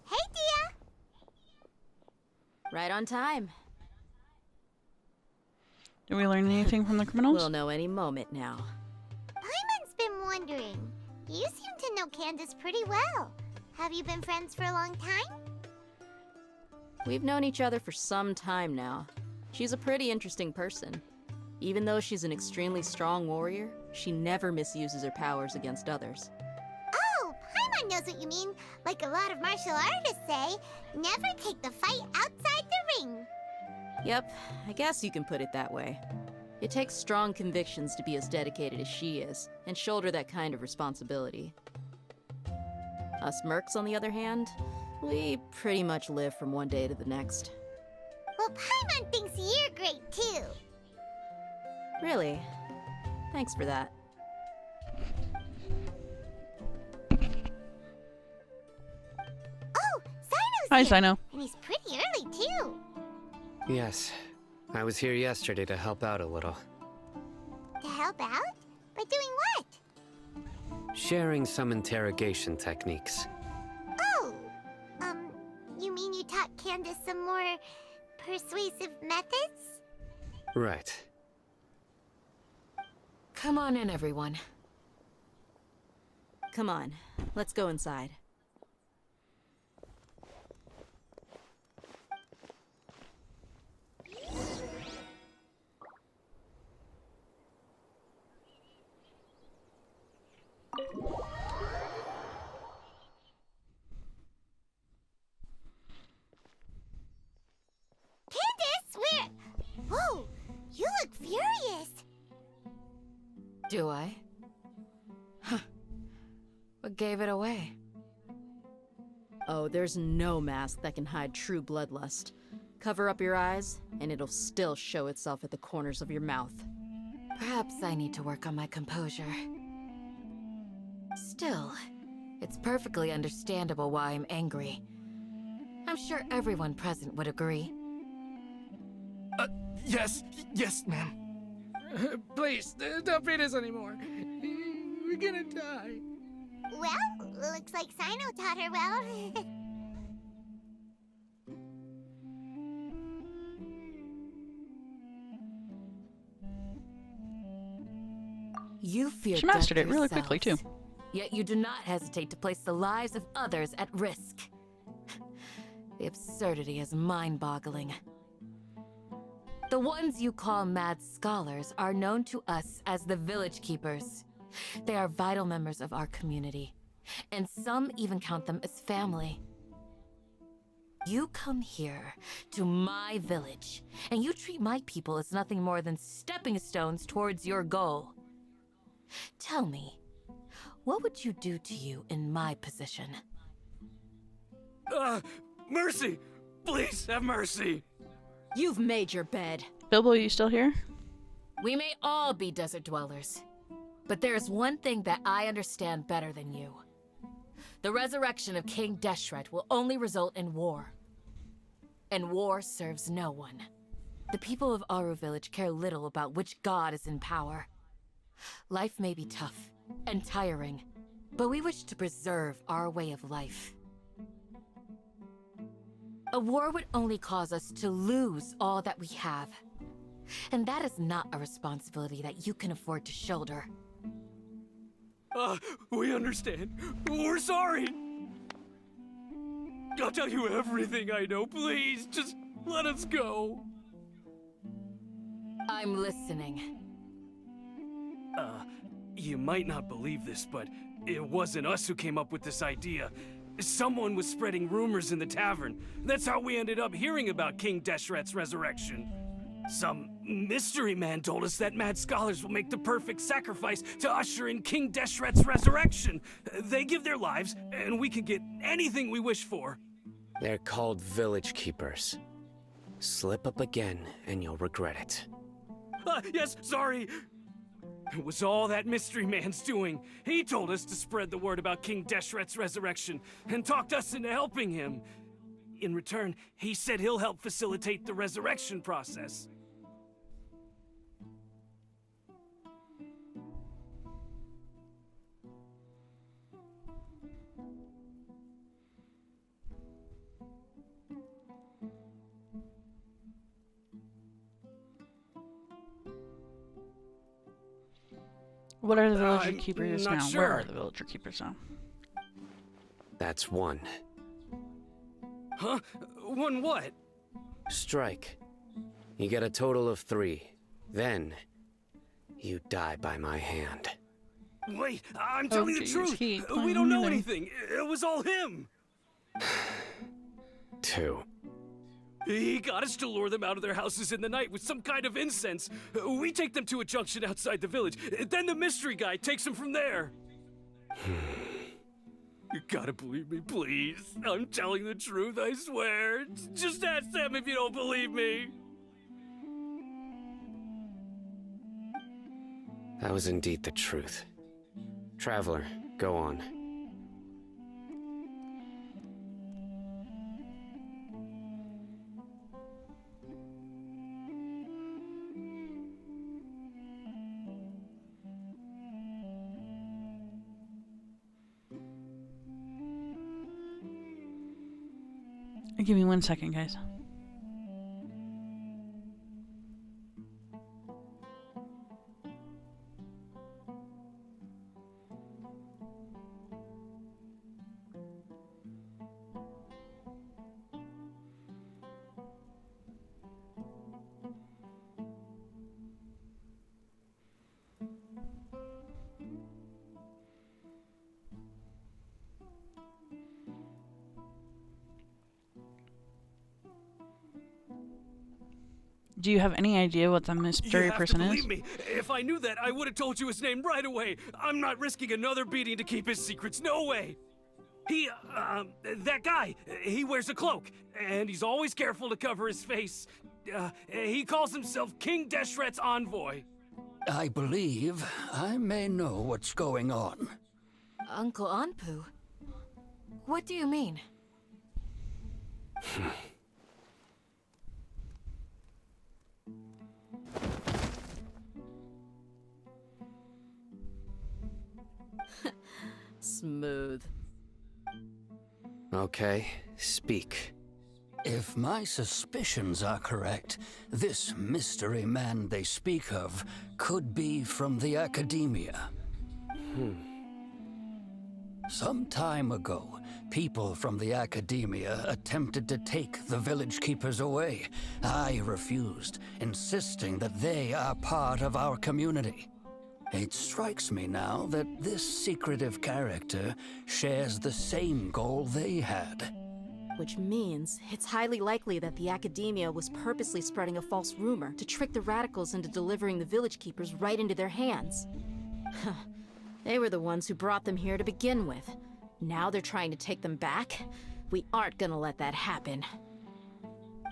Hey, Dia! Right on time. Did we learn anything from the criminals? We'll know any moment now. Paimon's been wondering. You seem to know Candace pretty well. Have you been friends for a long time? We've known each other for some time now. She's a pretty interesting person. Even though she's an extremely strong warrior, she never misuses her powers against others. Oh, Paimon knows what you mean. Like a lot of martial artists say, never take the fight outside the ring. Yep, I guess you can put it that way. It takes strong convictions to be as dedicated as she is, and shoulder that kind of responsibility. Us mercs, on the other hand, we pretty much live from one day to the next. Well, Paimon thinks you're great too. Really? Thanks for that. Oh, Sino's Hi, here. Sino. And he's pretty early too. Yes. I was here yesterday to help out a little. To help out? By doing what? Sharing some interrogation techniques. Oh, you mean you taught Candace some more persuasive methods? Right. Come on in, everyone. Come on, let's go inside. Candace, where? Whoa, you look furious. Do I? Huh. What gave it away? Oh, there's no mask that can hide true bloodlust. Cover up your eyes, and it'll still show itself at the corners of your mouth. Perhaps I need to work on my composure. Still, it's perfectly understandable why I'm angry. I'm sure everyone present would agree. Yes, ma'am. Please, don't beat us anymore. We're gonna die. Well, looks like Sino taught her well. You fear She mastered death it really quickly, too. yourselves, yet you do not hesitate to place the lives of others at risk. The absurdity is mind-boggling. The ones you call mad scholars are known to us as the Village Keepers. They are vital members of our community, and some even count them as family. You come here to my village, and you treat my people as nothing more than stepping stones towards your goal. Tell me, what would you do to you in my position? Mercy! Please have mercy! You've made your bed. Bilbo, you still here? We may all be desert dwellers, but there is one thing that I understand better than you. The resurrection of King Deshret will only result in war. And war serves no one. The people of Aru Village care little about which god is in power. Life may be tough and tiring, but we wish to preserve our way of life. A war would only cause us to lose all that we have. And that is not a responsibility that you can afford to shoulder. We understand. We're sorry. I'll tell you everything I know. Please, just let us go. I'm listening. You might not believe this, but it wasn't us who came up with this idea. Someone was spreading rumors in the tavern. That's how we ended up hearing about King Deshret's resurrection. Some mystery man told us that mad scholars will make the perfect sacrifice to usher in King Deshret's resurrection. They give their lives, and we can get anything we wish for. They're called village keepers. Slip up again, and you'll regret it. Yes, sorry. It was all that mystery man's doing. He told us to spread the word about King Deshret's resurrection, and talked us into helping him. In return, he said he'll help facilitate the resurrection process. What are the villager keepers not now? sure. Where are the villager keepers now? That's one. Huh? One what? Strike. You get a total of 3. Then, you die by my hand. Wait, I'm telling the geez, truth. he ain't We playing don't know either. anything. It was all him. 2. He got us to lure them out of their houses in the night with some kind of incense. We take them to a junction outside the village. Then the mystery guy takes them from there. You gotta believe me, please. I'm telling the truth, I swear. Just ask them if you don't believe me. That was indeed the truth. Traveler, go on. Give me 1 second, guys. Do you have any idea what the mystery person You have is? to believe me. If I knew that, I would have told you his name right away. I'm not risking another beating to keep his secrets. No way. That guy, he wears a cloak, and he's always careful to cover his face. He calls himself King Deshret's envoy. I believe I may know what's going on. Uncle Anpu? What do you mean? Smooth. Okay, speak. If my suspicions are correct, this mystery man they speak of could be from the Academia. Some time ago, people from the Academia attempted to take the village keepers away. I refused, insisting that they are part of our community. It strikes me now that this secretive character shares the same goal they had. Which means it's highly likely that the Academia was purposely spreading a false rumor to trick the radicals into delivering the village keepers right into their hands. They were the ones who brought them here to begin with. Now they're trying to take them back? We aren't gonna let that happen.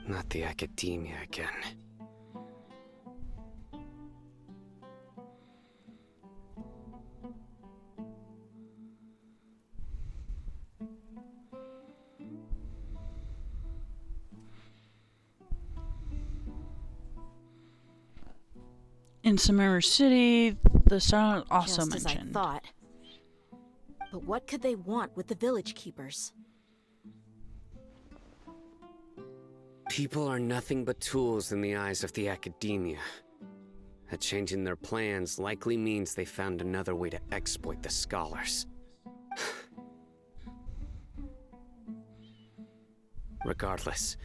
Not the Academia again. In Samara City, the star also Just as I mentioned. thought. But what could they want with the village keepers? People are nothing but tools in the eyes of the Academia. A change in their plans likely means they found another way to exploit the scholars. Regardless,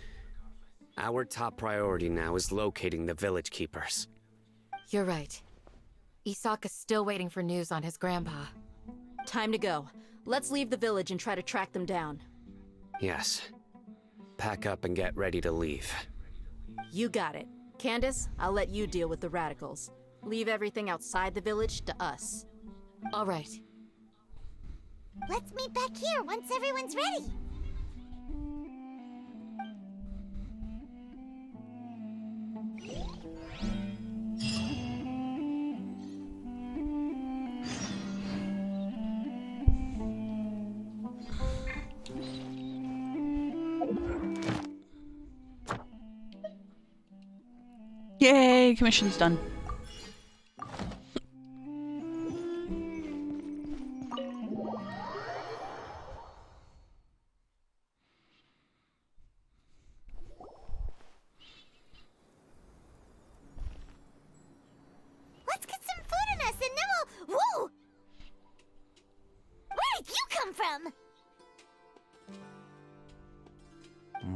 our top priority now is locating the village keepers. You're right. Isak is still waiting for news on his grandpa. Time to go. Let's leave the village and try to track them down. Yes. Pack up and get ready to leave. You got it. Candace, I'll let you deal with the radicals. Leave everything outside the village to us. All right. Let's meet back here once everyone's ready. Yay, commission's done. Let's get some food in us and then we'll... Whoa! Where did you come from?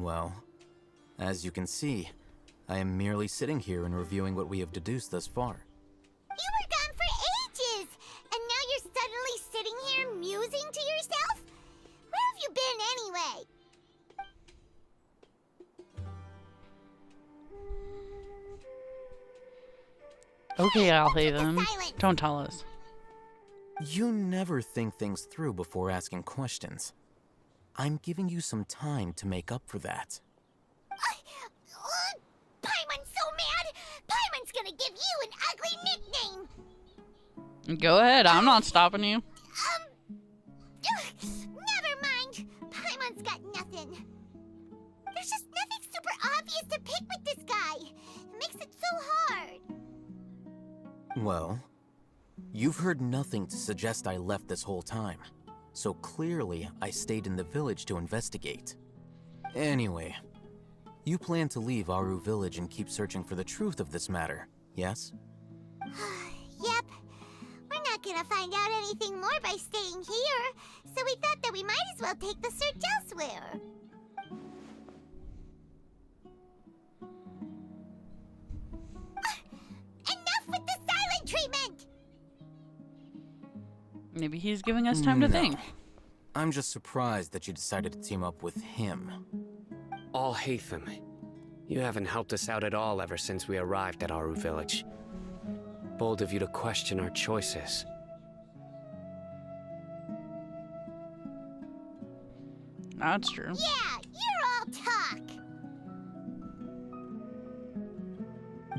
Well, as you can see, I am merely sitting here and reviewing what we have deduced thus far. You were gone for ages! And now you're suddenly sitting here musing to yourself? Where have you been anyway? Okay, Alhaven. Don't tell us. You never think things through before asking questions. I'm giving you some time to make up for that. Paimon's so mad! Paimon's gonna give you an ugly nickname! Go ahead, I'm not stopping you. Never mind. Paimon's got nothing. There's just nothing super obvious to pick with this guy. It makes it so hard. Well, you've heard nothing to suggest I left this whole time. So clearly, I stayed in the village to investigate. Anyway, you plan to leave Aru Village and keep searching for the truth of this matter, yes? Yep. We're not gonna find out anything more by staying here, so we thought that we might as well take the search elsewhere. Enough with the silent treatment! Maybe he's giving us time to think. I'm just surprised that you decided to team up with him. Alhaven, you haven't helped us out at all ever since we arrived at Aru Village. Bold of you to question our choices. That's true. Yeah, you're all talk.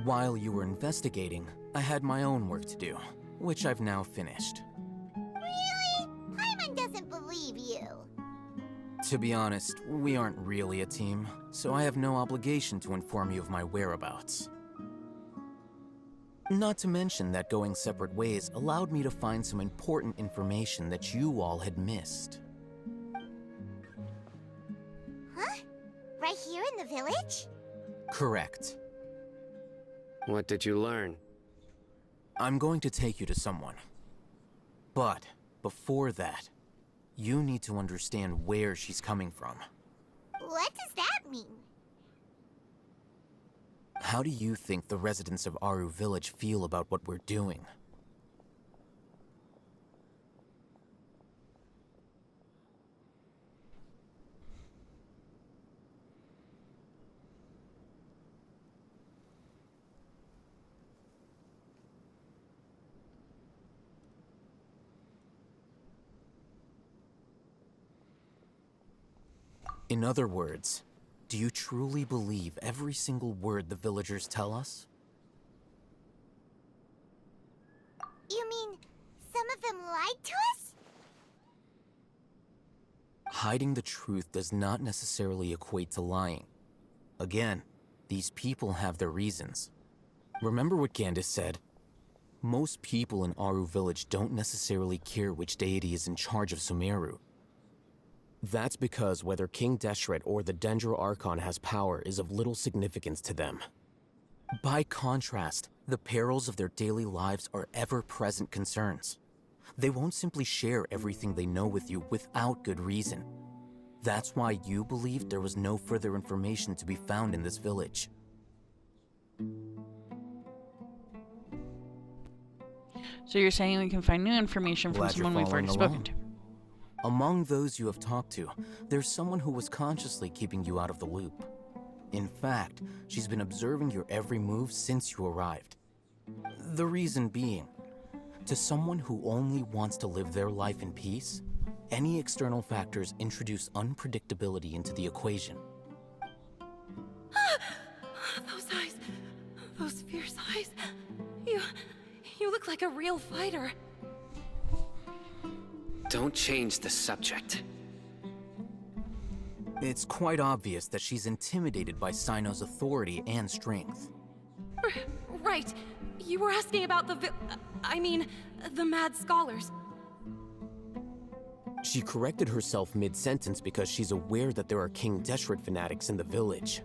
While you were investigating, I had my own work to do, which I've now finished. Really? Paimon doesn't believe you. To be honest, we aren't really a team, so I have no obligation to inform you of my whereabouts. Not to mention that going separate ways allowed me to find some important information that you all had missed. Huh? Right here in the village? Correct. What did you learn? I'm going to take you to someone. But before that, you need to understand where she's coming from. What does that mean? How do you think the residents of Aru Village feel about what we're doing? In other words, do you truly believe every single word the villagers tell us? You mean some of them lied to us? Hiding the truth does not necessarily equate to lying. Again, these people have their reasons. Remember what Candace said? Most people in Aru Village don't necessarily care which deity is in charge of Sumeru. That's because whether King Deshret or the Dendro Archon has power is of little significance to them. By contrast, the perils of their daily lives are ever-present concerns. They won't simply share everything they know with you without good reason. That's why you believed there was no further information to be found in this village. So you're saying we can find new information from Glad you're someone we've already following spoken to? Among those you have talked to, there's someone who was consciously keeping you out of the loop. In fact, she's been observing your every move since you arrived. The reason being, to someone who only wants to live their life in peace, any external factors introduce unpredictability into the equation. Those eyes. Those fierce eyes. You look like a real fighter. Don't change the subject. It's quite obvious that she's intimidated by Sino's authority and strength. Right. You were asking about the mad scholars. She corrected herself mid-sentence because she's aware that there are King Deshret fanatics in the village.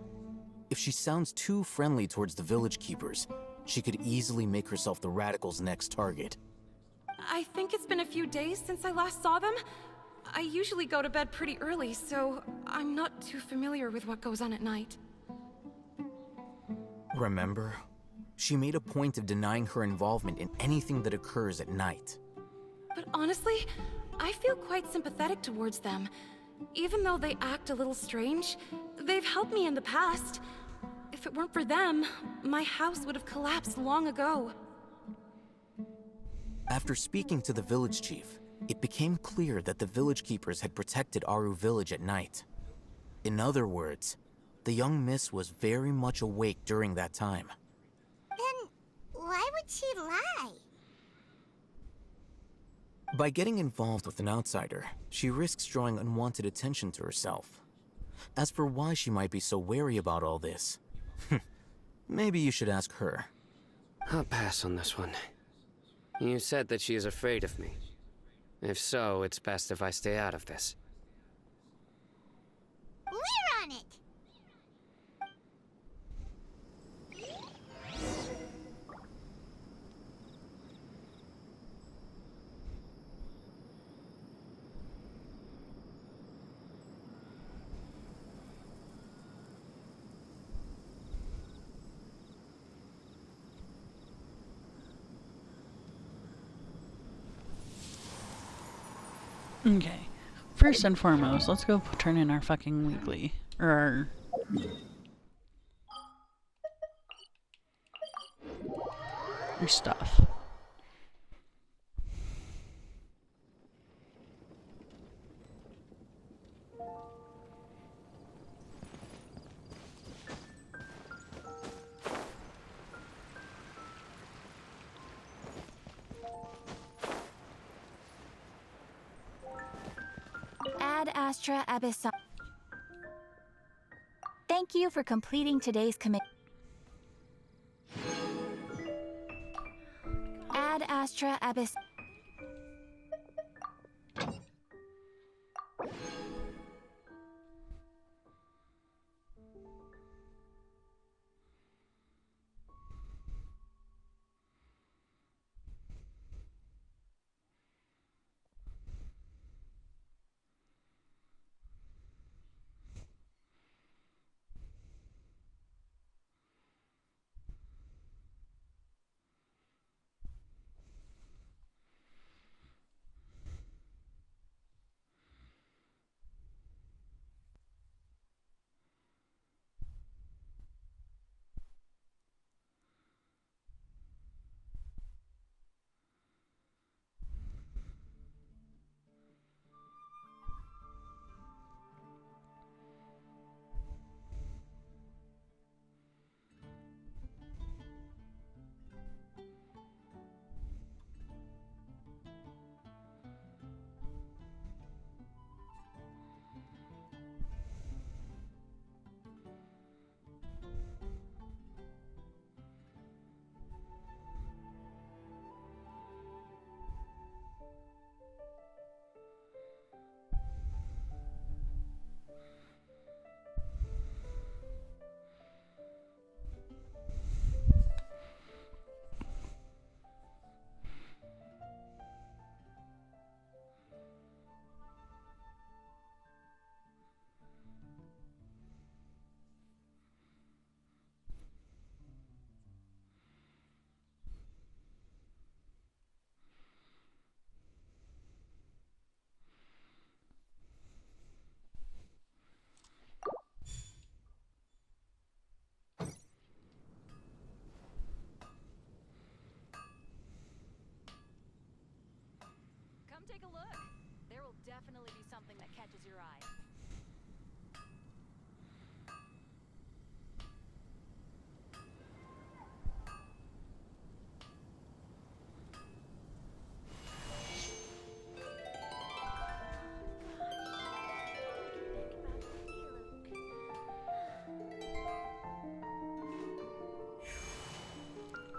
If she sounds too friendly towards the village keepers, she could easily make herself the Radicals' next target. I think it's been a few days since I last saw them. I usually go to bed pretty early, so I'm not too familiar with what goes on at night. Remember? She made a point of denying her involvement in anything that occurs at night. But honestly, I feel quite sympathetic towards them. Even though they act a little strange, they've helped me in the past. If it weren't for them, my house would have collapsed long ago. After speaking to the village chief, it became clear that the village keepers had protected Aru village at night. In other words, the young miss was very much awake during that time. Then why would she lie? By getting involved with an outsider, she risks drawing unwanted attention to herself. As for why she might be so wary about all this, maybe you should ask her. I'll pass on this one. You said that she is afraid of me. If so, it's best if I stay out of this. We're on it! Okay. First and foremost, let's go turn in our fucking weekly. Or our stuff. Ad Astra Abyssal. Thank you for completing today's commit. Ad Astra Abyss. take a look. There will definitely be something that catches your eye.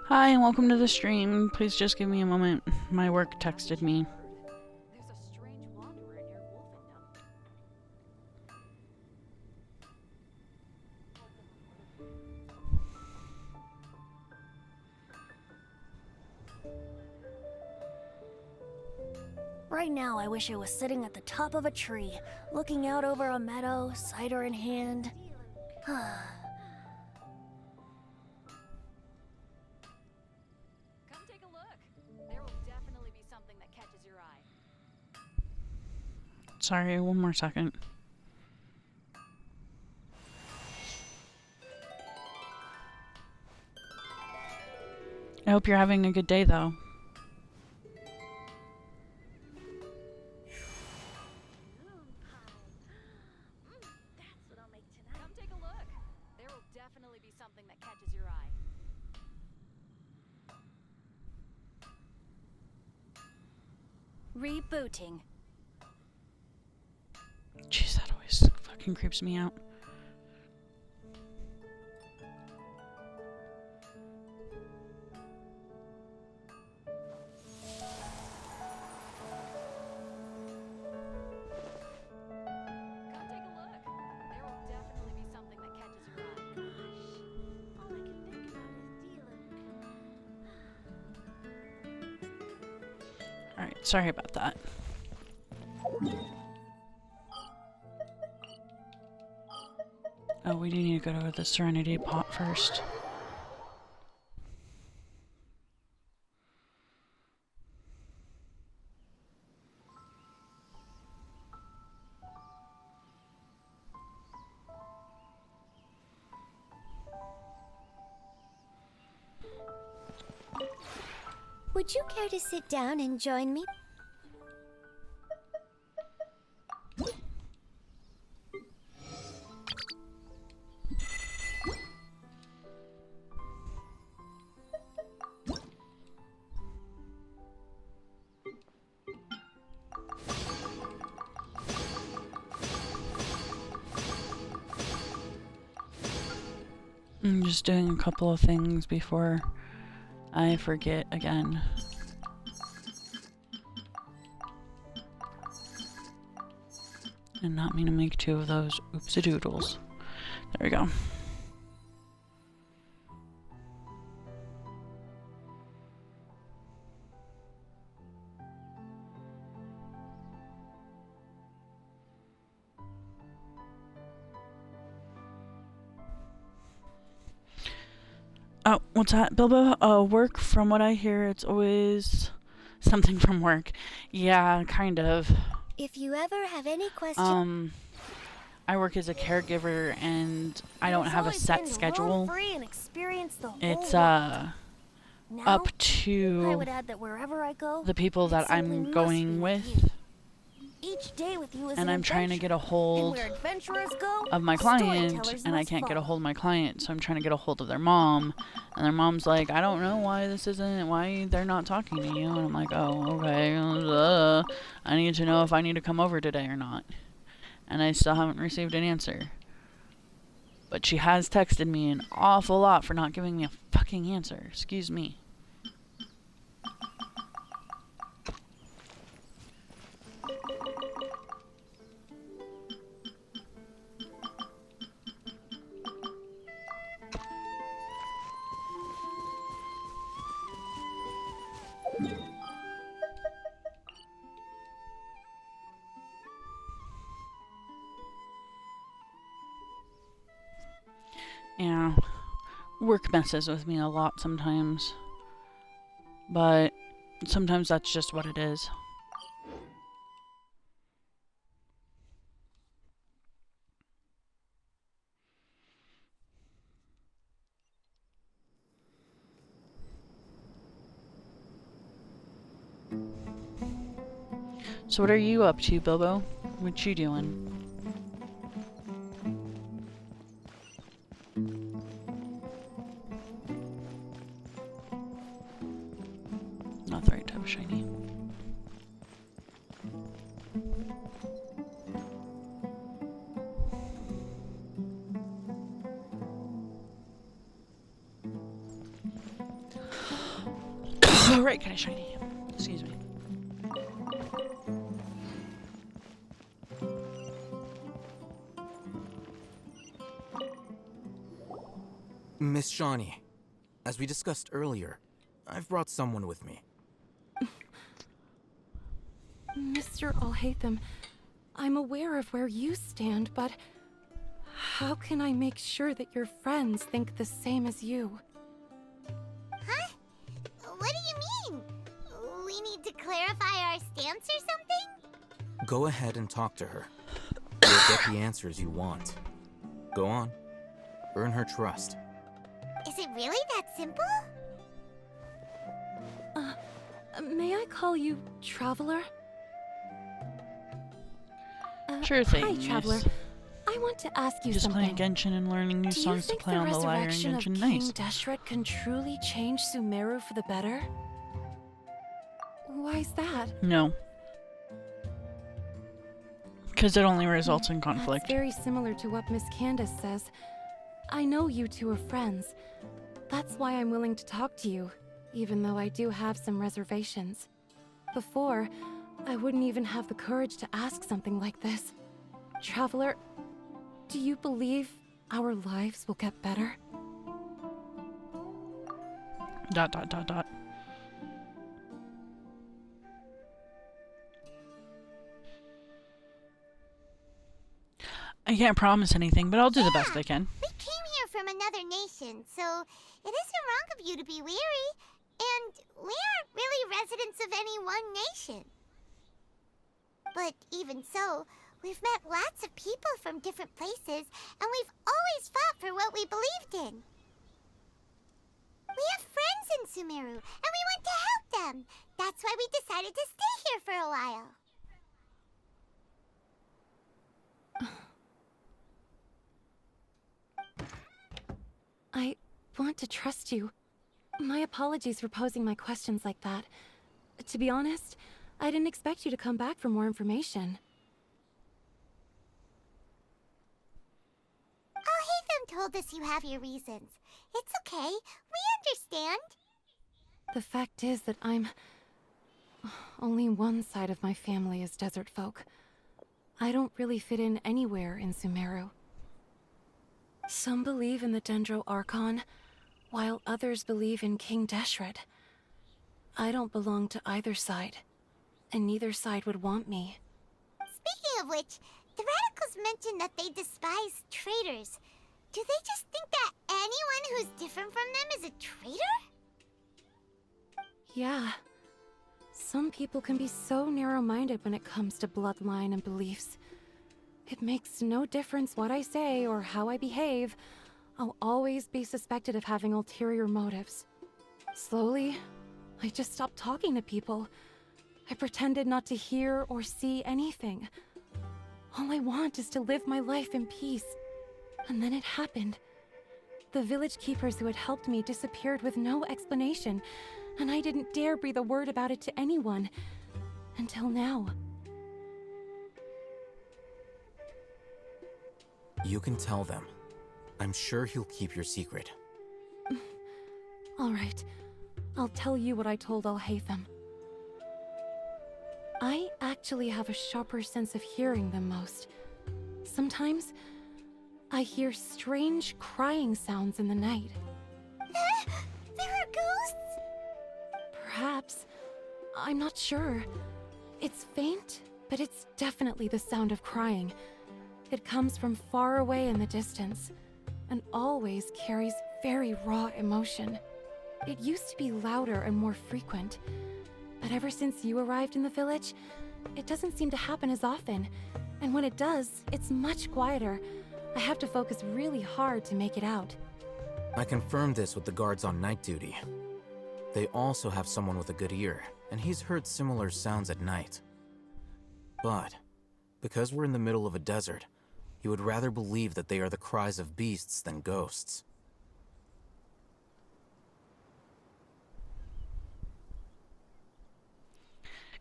Hi, and welcome to the stream. Please just give me a moment. My work texted me. There's a strange wanderer near Wolfendom. Right now, I wish I was sitting at the top of a tree, looking out over a meadow, cider in hand. Come take a look. There will definitely be something that catches your eye. Sorry, one more second. I hope you're having a good day, though. Come take a look. There will definitely be something that catches your eye. Rebooting. Jeez, that always fucking creeps me out. Come take a look. There will definitely be something that catches your eye. All I can think about is Diluc. Alright, sorry about that. Oh, we do need to go to the Serenity Pot first. Would you care to sit down and join me? I'm just doing a couple of things before I forget again. And not mean to make two of those oopsie doodles. There we go. Oh, what's that, Bilbo? Work, from what I hear, it's always something from work. Yeah, kind of. If you ever have any questions, I work as a caregiver and I don't have a set schedule. It's up I to would add that wherever I go, the people that I'm going with, each day with you is and an I'm trying to get a adventure. hold And where adventurers go, of my client, storytellers and I must can't get a follow. hold of my client, so I'm trying to get a hold of their mom, and their mom's like, I don't know why they're not talking to you, and I'm like, oh, okay, I need to know if I need to come over today or not, and I still haven't received an answer. But she has texted me an awful lot for not giving me a fucking answer, excuse me. Yeah, work messes with me a lot sometimes, but sometimes that's just what it is. So what are you up to, Bobo? What you doing? Not the right type of shiny. Right kind of shiny. Excuse me. Miss Shawnee, as we discussed earlier, I've brought someone with me. Mr. Alhaitham, I'm aware of where you stand, but how can I make sure that your friends think the same as you? Huh? What do you mean? We need to clarify our stance or something? Go ahead and talk to her. You'll get the answers you want. Go on. Earn her trust. Is it really that simple? May I call you Traveler? Sure thing. Hi, Traveler. Yes. I want to ask you Just something. playing Genshin and learning new songs to play on the lyre in Resurrection of Genshin. King Nice. Deshret can truly change Sumeru for the better? Why's that? No. Because it only results in conflict. That's very similar to what Miss Candace says. I know you two are friends. That's why I'm willing to talk to you, even though I do have some reservations. Before, I wouldn't even have the courage to ask something like this. Traveler, do you believe our lives will get better? ... I can't promise anything, but I'll do the best I can. We came here from another nation, so it isn't wrong of you to be weary. And we aren't really residents of any one nation. But even so, we've met lots of people from different places, and we've always fought for what we believed in. We have friends in Sumeru, and we want to help them. That's why we decided to stay here for a while. I want to trust you. My apologies for posing my questions like that. To be honest, I didn't expect you to come back for more information. Alhaitham told us you have your reasons. It's okay. We understand. The fact is that only one side of my family is desert folk. I don't really fit in anywhere in Sumeru. Some believe in the Dendro Archon, while others believe in King Deshret. I don't belong to either side, and neither side would want me. Speaking of which, the Radicals mentioned that they despise traitors. Do they just think that anyone who's different from them is a traitor? Yeah. Some people can be so narrow-minded when it comes to bloodline and beliefs. It makes no difference what I say or how I behave. I'll always be suspected of having ulterior motives. Slowly, I just stopped talking to people. I pretended not to hear or see anything. All I want is to live my life in peace. And then it happened. The village keepers who had helped me disappeared with no explanation, and I didn't dare breathe a word about it to anyone. Until now. You can tell them. I'm sure he'll keep your secret. All right. I'll tell you what I told Alhaitham. I actually have a sharper sense of hearing than most. Sometimes, I hear strange crying sounds in the night. There are ghosts? Perhaps. I'm not sure. It's faint, but it's definitely the sound of crying. It comes from far away in the distance, and always carries very raw emotion. It used to be louder and more frequent, but ever since you arrived in the village, it doesn't seem to happen as often, and when it does, it's much quieter. I have to focus really hard to make it out. I confirmed this with the guards on night duty. They also have someone with a good ear, and he's heard similar sounds at night. But, because we're in the middle of a desert, he would rather believe that they are the cries of beasts than ghosts.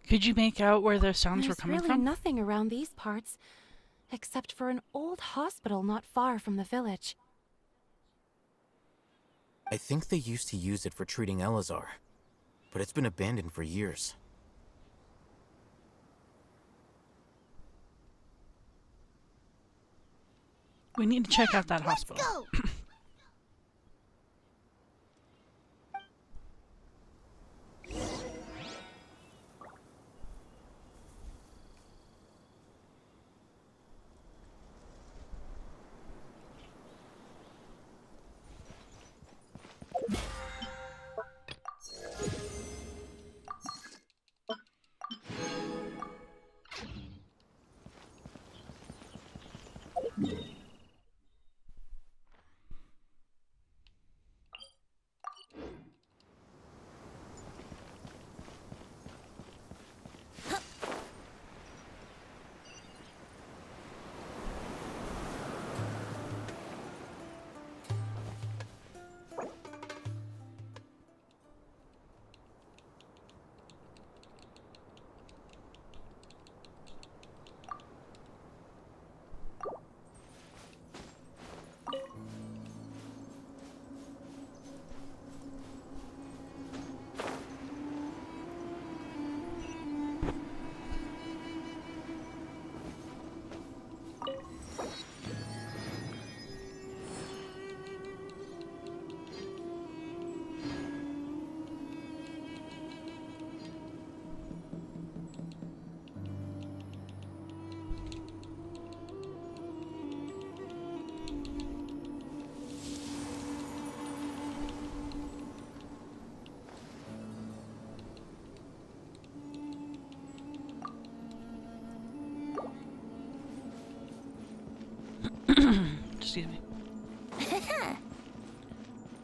Could you make out where the sounds were There's coming really from? nothing around these parts, except for an old hospital not far from the village. I think they used to use it for treating Elazar, but it's been abandoned for years. We need to check out that hospital. Excuse me.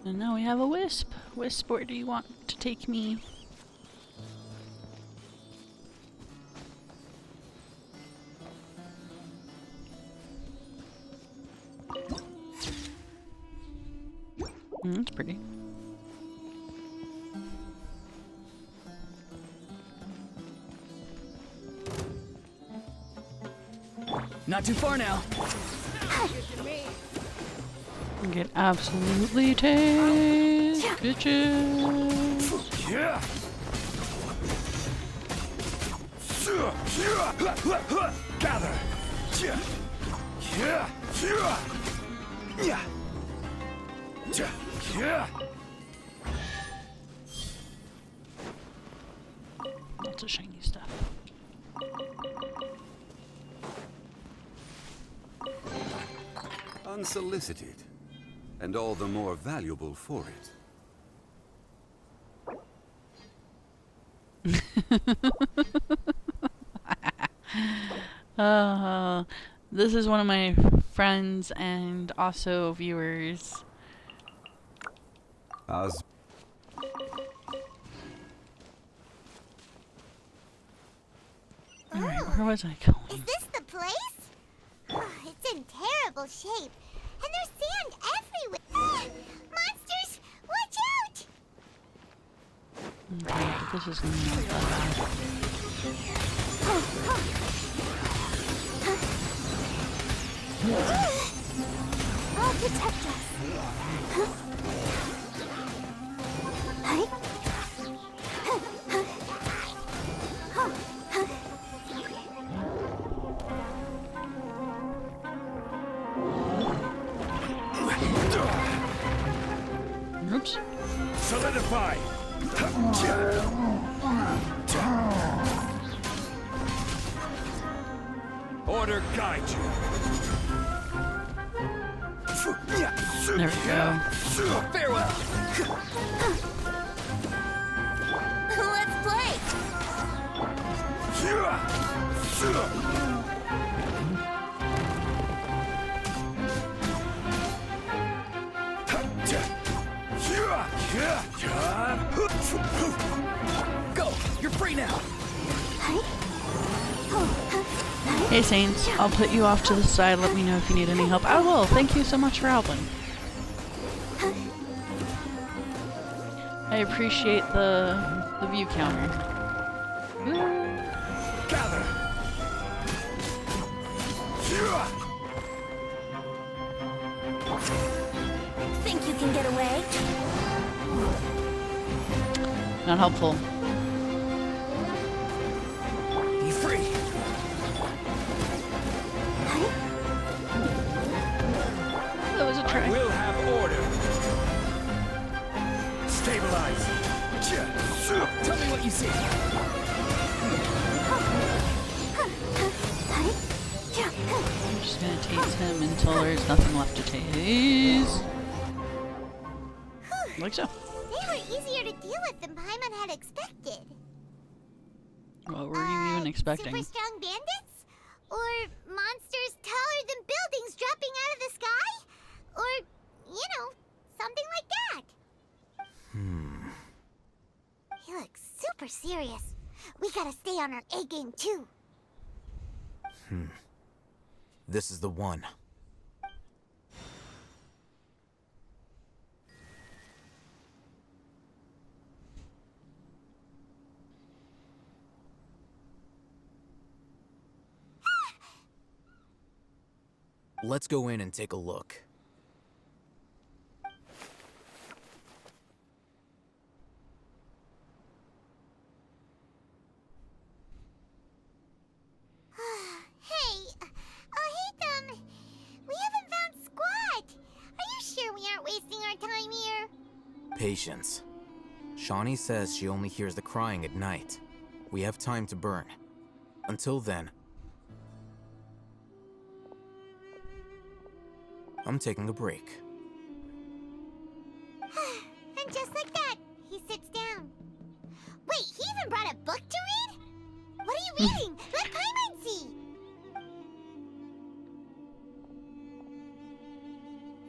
And now we have a wisp. Wisp, where do you want to take me? That's pretty. Not too far now. Get absolutely tased, bitches. Gather. Lots of shiny stuff. Unsolicited, and all the more valuable for it. This is one of my friends and also viewers. As Alright, where was I going? Is this the place? It's in terrible shape. And there's sand everywhere. Monsters! Watch out! Okay, but this is gonna be not that bad. I'll protect us. Oops. Solidify. Order guide you. There we go. Farewell. Let's play. Go! You're free now! Hey Saints, I'll put you off to the side. Let me know if you need any help. I will. Thank you so much for helping. I appreciate the view counter. Gather. Think you can get away? Not helpful. Be free. That was a try. We'll have order. Stabilize. Tell me what you see. I'm just gonna tase him until there's nothing left to tase. Like so. They were easier to deal with than Paimon had expected. What were you even expecting? Super strong bandits? Or monsters taller than buildings dropping out of the sky? Or, you know, something like that. He looks super serious. We gotta stay on our A game too. This is the one. Let's go in and take a look. We haven't found Squat. Are you sure we aren't wasting our time here? Patience. Shawnee says she only hears the crying at night. We have time to burn. Until then, I'm taking a break. And just like that, he sits down. Wait, he even brought a book to read? What are you reading? Let Paimon see.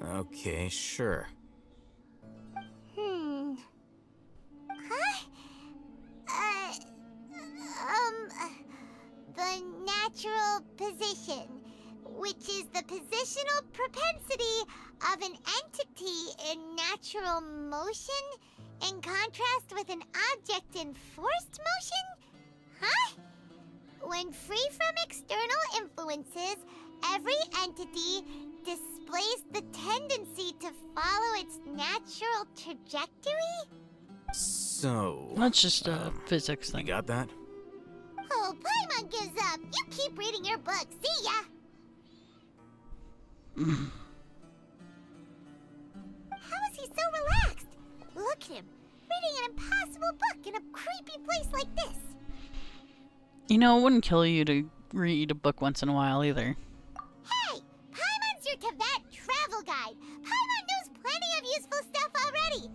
Okay, sure. The natural position, which is the positional propensity of an entity in natural motion in contrast with an object in forced motion? Huh? When free from external influences, every entity displays the tendency to follow its natural trajectory? So... That's just a physics thing. You got that? Oh, Paimon gives up. You keep reading your book. See ya. How is he so relaxed? Look at him, reading an impossible book in a creepy place like this. You know, it wouldn't kill you to read a book once in a while either. Hey, Paimon's your Tibet travel guide. Paimon knows plenty of useful stuff already.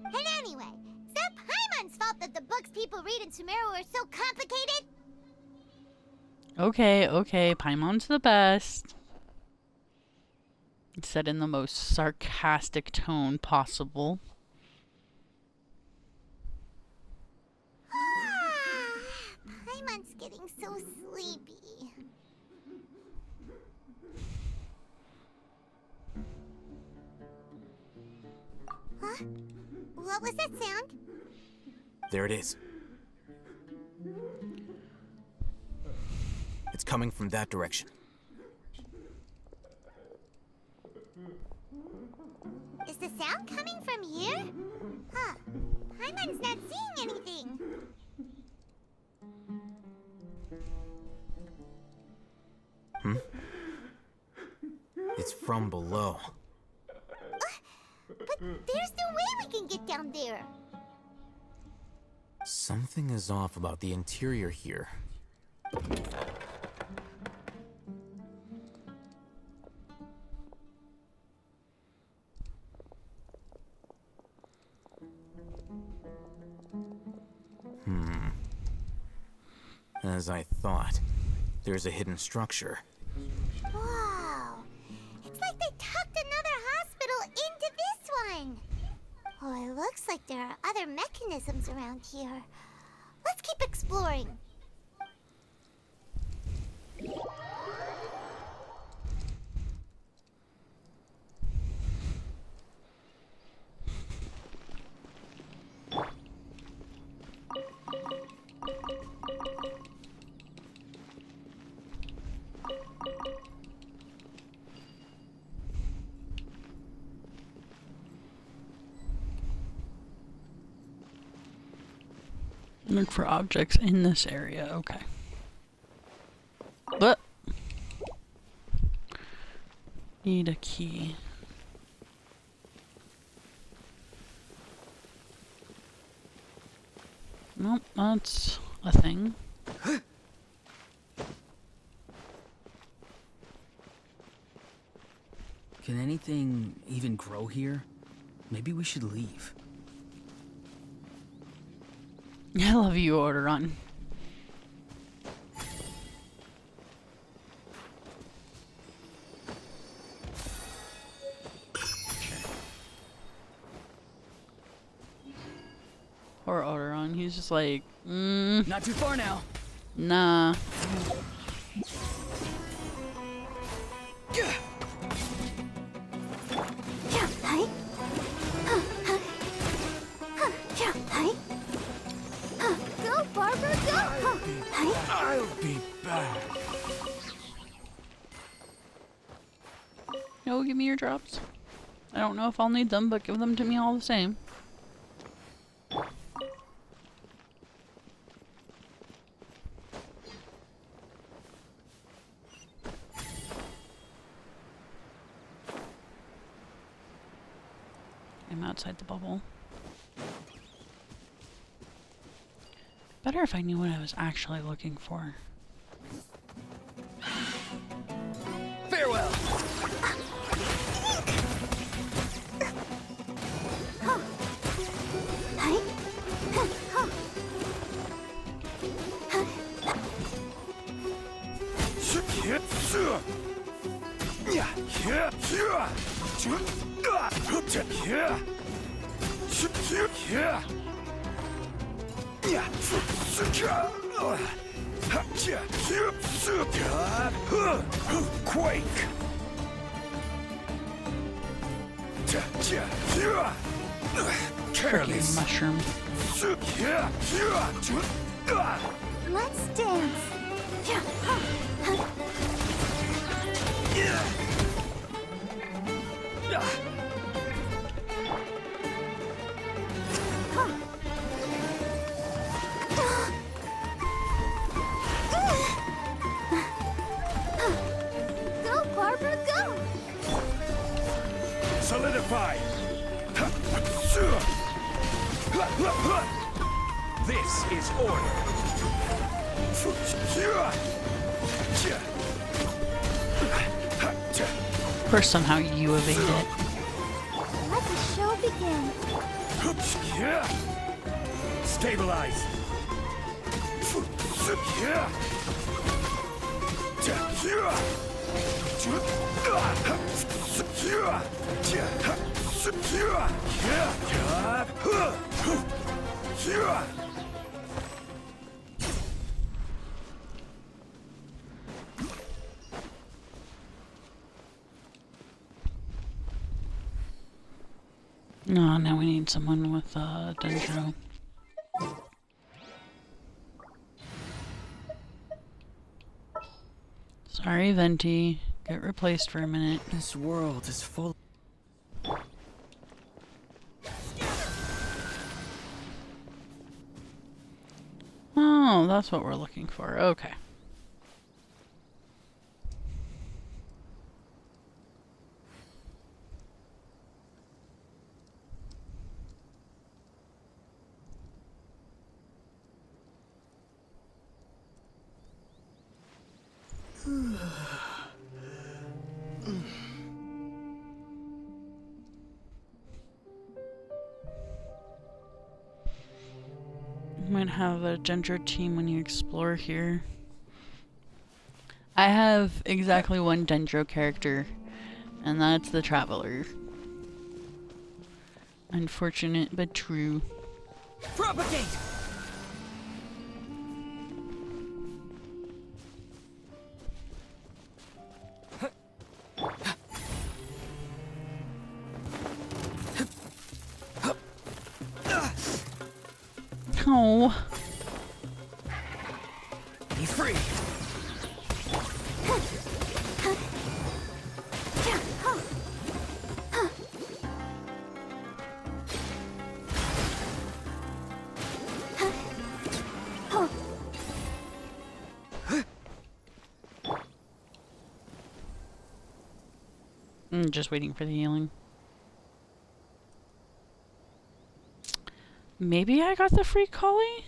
And anyway, it's not Paimon's fault that the books people read in Sumeru are so complicated. Okay, Paimon's the best. Said in the most sarcastic tone possible. Paimon's getting so sleepy. Huh? What was that sound? There it is. It's coming from that direction. Is the sound coming from here? Huh. Paimon's not seeing anything. It's from below. But there's no way we can get down there. Something is off about the interior here. As I thought, there's a hidden structure. Wow. It's like they tucked another hospital into this one. Oh, it looks like there are other mechanisms around here. Let's keep exploring. Look for objects in this area. Okay. But need a key. Nope, that's a thing. Can anything even grow here? Maybe we should leave. I love you, Orderon. Poor Orderon, he's just like, Not too far now. Nah. Go, Barbara, go! I'll be back. No, give me your drops. I don't know if I'll need them, but give them to me all the same. I'm outside the bubble. Better if I knew what I was actually looking for. Farewell. Quake! Freaking mushroom. Let's dance. Go, Barbara, go! Solidify! This is order. Of course, somehow you evade it. Let the show begin. Stabilize. No, now we need someone with Dendro. Sorry, Venti. Get replaced for a minute. This world is full. Oh, that's what we're looking for. Okay. You might have a Dendro team when you explore here. I have exactly one Dendro character, and that's the Traveler. Unfortunate, but true. Propagate! Oh. Be free. I'm just waiting for the healing. Maybe I got the free collie?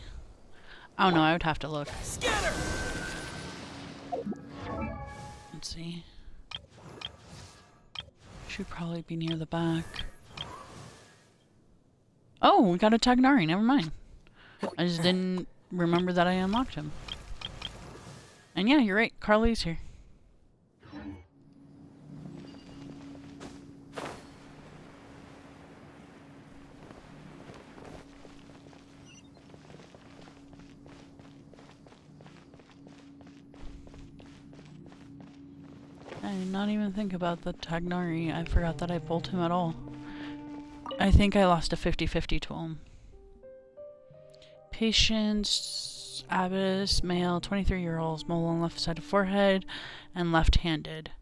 I don't know, I would have to look. Scatter! Let's see. Should probably be near the back. Oh, we got a Tagnari, never mind. I just didn't remember that I unlocked him. And yeah, you're right, Carly's here. I did not even think about the Tagnari. I forgot that I pulled him at all. I think I lost a 50-50 to him. Patience, Abbess, male, 23-year-old, mole on left side of forehead, and left-handed.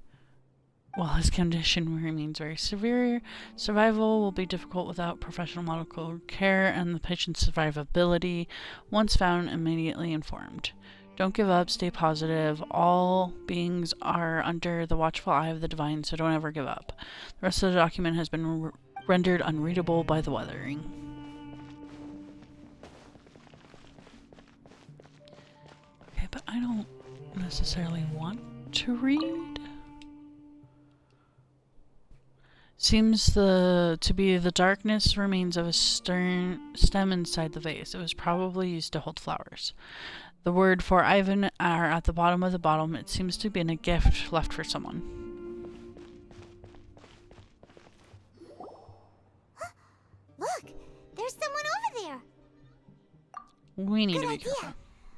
While his condition remains very severe, survival will be difficult without professional medical care, and the patient's survivability, once found, immediately informed. Don't give up, stay positive. All beings are under the watchful eye of the divine, so don't ever give up. The rest of the document has been rendered unreadable by the weathering. Okay, but I don't necessarily want to read. Seems to be the darkness remains of a stem inside the vase. It was probably used to hold flowers. The word for Ivan are at the bottom of the bottle. It seems to have been a gift left for someone. Look, there's someone over there. We need Good to be idea. careful.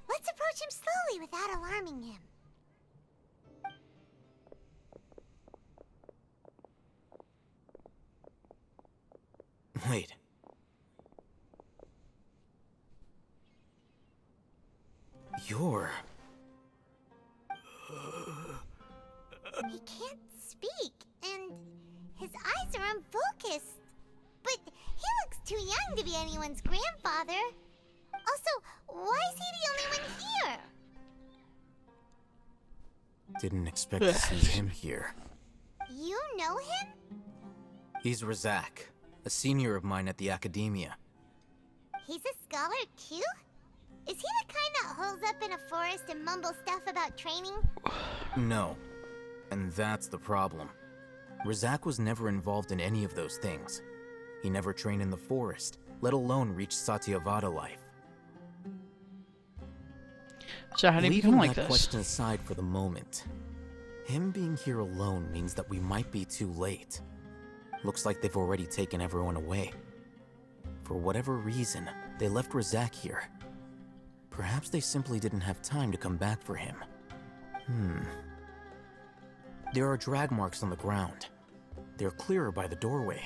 Let's approach him slowly without alarming him. Wait. You're... He can't speak, and his eyes are unfocused. But he looks too young to be anyone's grandfather. Also, why is he the only one here? Didn't expect to see him here. You know him? He's Razak, a senior of mine at the Academia. He's a scholar too? Is he the kind that holes up in a forest and mumbles stuff about training? No. And that's the problem. Razak was never involved in any of those things. He never trained in the forest, let alone reach Satyavada life. So how do you Leaving become like that this? question aside for the moment, him being here alone means that we might be too late. Looks like they've already taken everyone away. For whatever reason, they left Razak here. Perhaps they simply didn't have time to come back for him. There are drag marks on the ground. They're clearer by the doorway.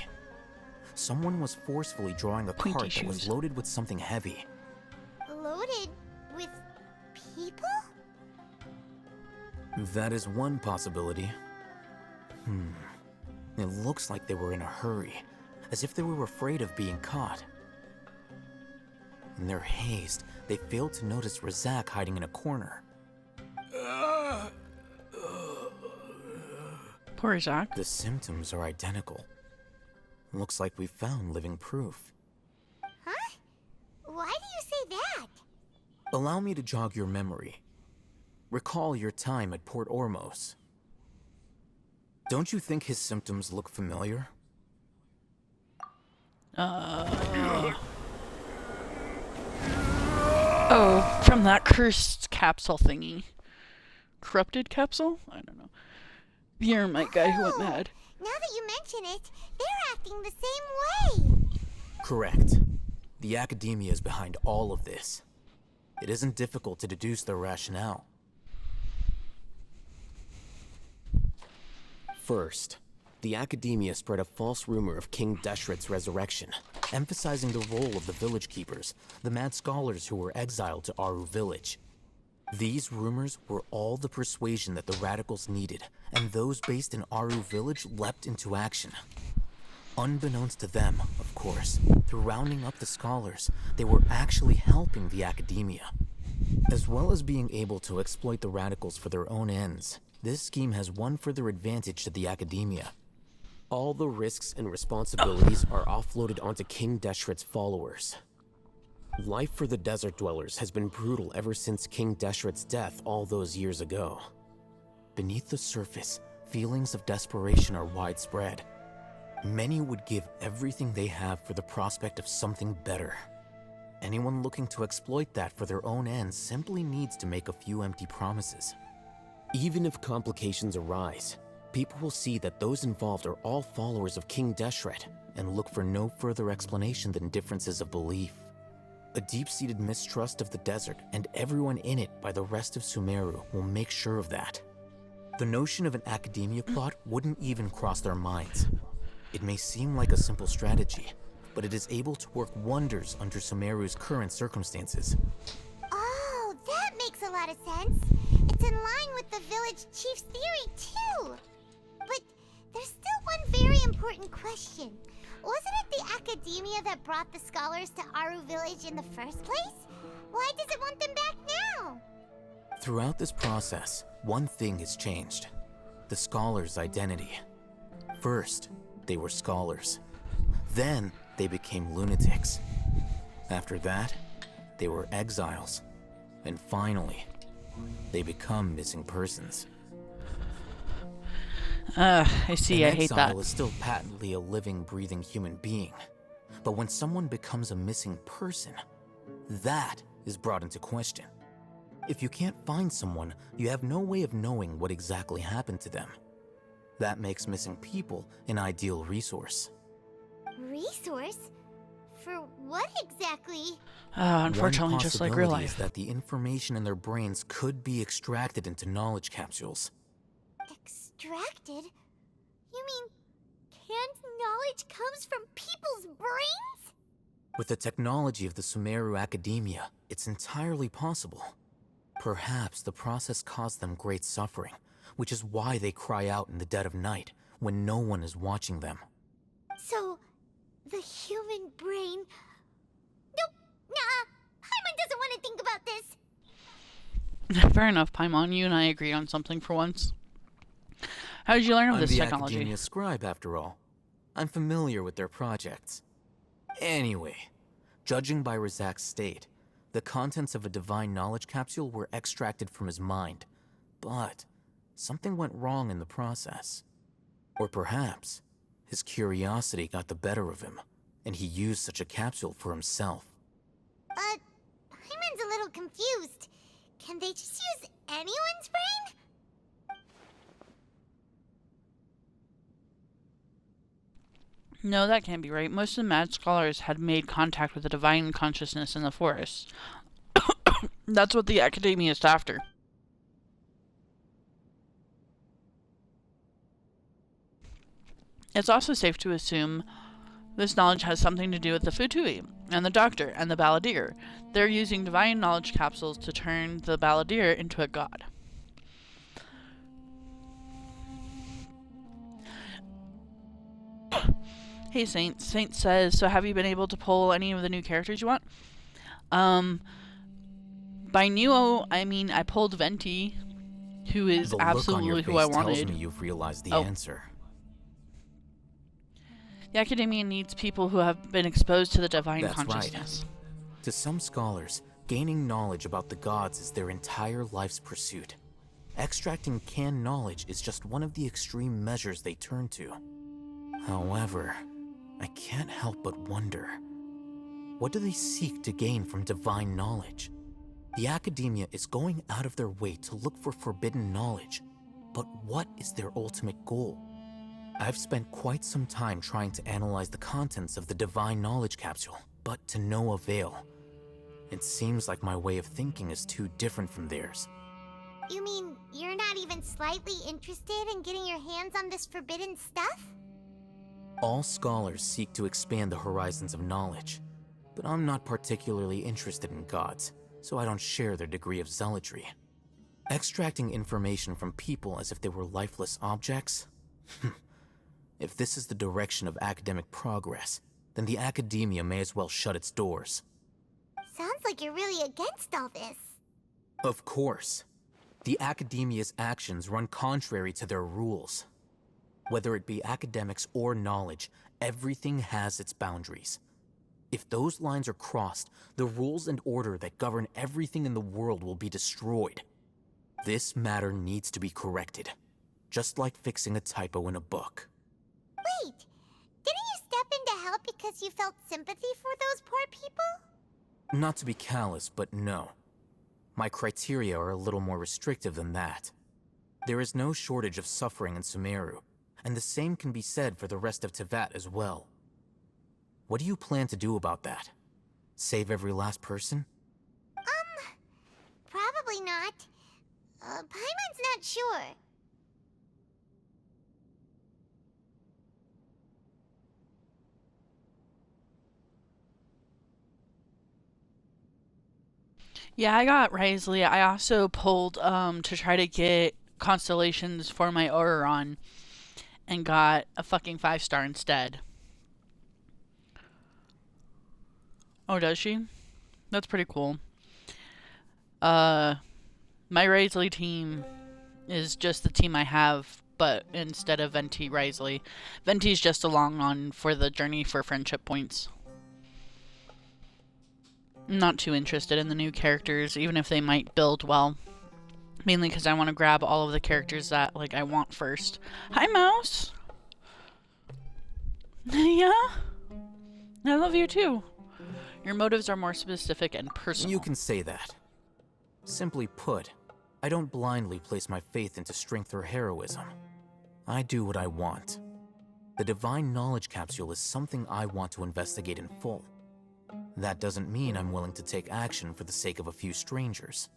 Someone was forcefully drawing a Pointy cart that was shoes. loaded with something heavy. Loaded with people? That is one possibility. It looks like they were in a hurry, as if they were afraid of being caught. In their haste, they failed to notice Razak hiding in a corner. Poor Zach. The symptoms are identical. Looks like we found living proof. Huh? Why do you say that? Allow me to jog your memory. Recall your time at Port Ormos. Don't you think his symptoms look familiar? Oh, from that cursed capsule thingy. Corrupted capsule? I don't know. The Eremite guy who went mad. Now that you mention it, they're acting the same way. Correct. The Academia is behind all of this. It isn't difficult to deduce their rationale. First, the Academia spread a false rumor of King Deshret's resurrection, emphasizing the role of the village keepers, the mad scholars who were exiled to Aru village. These rumors were all the persuasion that the radicals needed, and those based in Aru village leapt into action. Unbeknownst to them, of course, through rounding up the scholars, they were actually helping the Academia. As well as being able to exploit the radicals for their own ends, this scheme has one further advantage to the Academia. All the risks and responsibilities are offloaded onto King Deshret's followers. Life for the desert dwellers has been brutal ever since King Deshret's death all those years ago. Beneath the surface, feelings of desperation are widespread. Many would give everything they have for the prospect of something better. Anyone looking to exploit that for their own ends simply needs to make a few empty promises. Even if complications arise, people will see that those involved are all followers of King Deshret and look for no further explanation than differences of belief. A deep-seated mistrust of the desert and everyone in it by the rest of Sumeru will make sure of that. The notion of an academia plot wouldn't even cross their minds. It may seem like a simple strategy, but it is able to work wonders under Sumeru's current circumstances. Oh, that makes a lot of sense. It's in line with the village chief's theory, too. But there's still one very important question. Wasn't it the academia that brought the scholars to Aru Village in the first place? Why does it want them back now? Throughout this process, one thing has changed. The scholars' identity. First, they were scholars. Then, they became lunatics. After that, they were exiles. And finally, they become missing persons. I see, I hate that. An exile is still patently a living, breathing human being. But when someone becomes a missing person, that is brought into question. If you can't find someone, you have no way of knowing what exactly happened to them. That makes missing people an ideal resource. Resource? For what exactly? Unfortunately, just like real life. One possibility is that the information in their brains could be extracted into knowledge capsules. Extracted? You mean canned knowledge comes from people's brains? With the technology of the Sumeru Academia, it's entirely possible. Perhaps the process caused them great suffering, which is why they cry out in the dead of night, when no one is watching them. So, the human brain... Nope, nah, Paimon doesn't want to think about this. Fair enough, Paimon. You and I agree on something for once. How did you learn of this technology? I'm the Academia scribe, after all. I'm familiar with their projects. Anyway, judging by Razak's state, the contents of a divine knowledge capsule were extracted from his mind. But something went wrong in the process. Or perhaps his curiosity got the better of him, and he used such a capsule for himself. Paimon's a little confused. Can they just use anyone's brain? No, that can't be right. Most of the mad scholars had made contact with the divine consciousness in the forest. That's what the Academia is after. It's also safe to assume this knowledge has something to do with the Futui, and the Doctor, and the Balladeer. They're using divine knowledge capsules to turn the Balladeer into a god. Hey Saint. Saint says, so have you been able to pull any of the new characters you want? By new, I mean I pulled Venti, who is absolutely who I wanted. Tells me you've realized the answer. The Academia needs people who have been exposed to the divine That's consciousness. Right. To some scholars, gaining knowledge about the gods is their entire life's pursuit. Extracting canned knowledge is just one of the extreme measures they turn to. However, I can't help but wonder, what do they seek to gain from divine knowledge? The Academia is going out of their way to look for forbidden knowledge, but what is their ultimate goal? I've spent quite some time trying to analyze the contents of the divine knowledge capsule, but to no avail. It seems like my way of thinking is too different from theirs. You mean you're not even slightly interested in getting your hands on this forbidden stuff? All scholars seek to expand the horizons of knowledge, but I'm not particularly interested in gods, so I don't share their degree of zealotry. Extracting information from people as if they were lifeless objects? If this is the direction of academic progress, then the Academia may as well shut its doors. Sounds like you're really against all this. Of course. The Academia's actions run contrary to their rules. Whether it be academics or knowledge, everything has its boundaries. If those lines are crossed, the rules and order that govern everything in the world will be destroyed. This matter needs to be corrected, just like fixing a typo in a book. Wait, didn't you step in to help because you felt sympathy for those poor people? Not to be callous, but no. My criteria are a little more restrictive than that. There is no shortage of suffering in Sumeru, and the same can be said for the rest of Teyvat as well. What do you plan to do about that? Save every last person? Probably not. Paimon's not sure. Yeah, I got Risley. I also pulled to try to get constellations for my Oreron and got a fucking 5-star instead. Oh, does she? That's pretty cool. My Risley team is just the team I have, but instead of Venti, Risley. Venti's just along on for the journey for friendship points. I'm not too interested in the new characters, even if they might build well. Mainly because I want to grab all of the characters that like I want first. Hi, Mouse! Yeah? I love you too. Your motives are more specific and personal. You can say that. Simply put, I don't blindly place my faith into strength or heroism. I do what I want. The Divine Knowledge Capsule is something I want to investigate in full. That doesn't mean I'm willing to take action for the sake of a few strangers.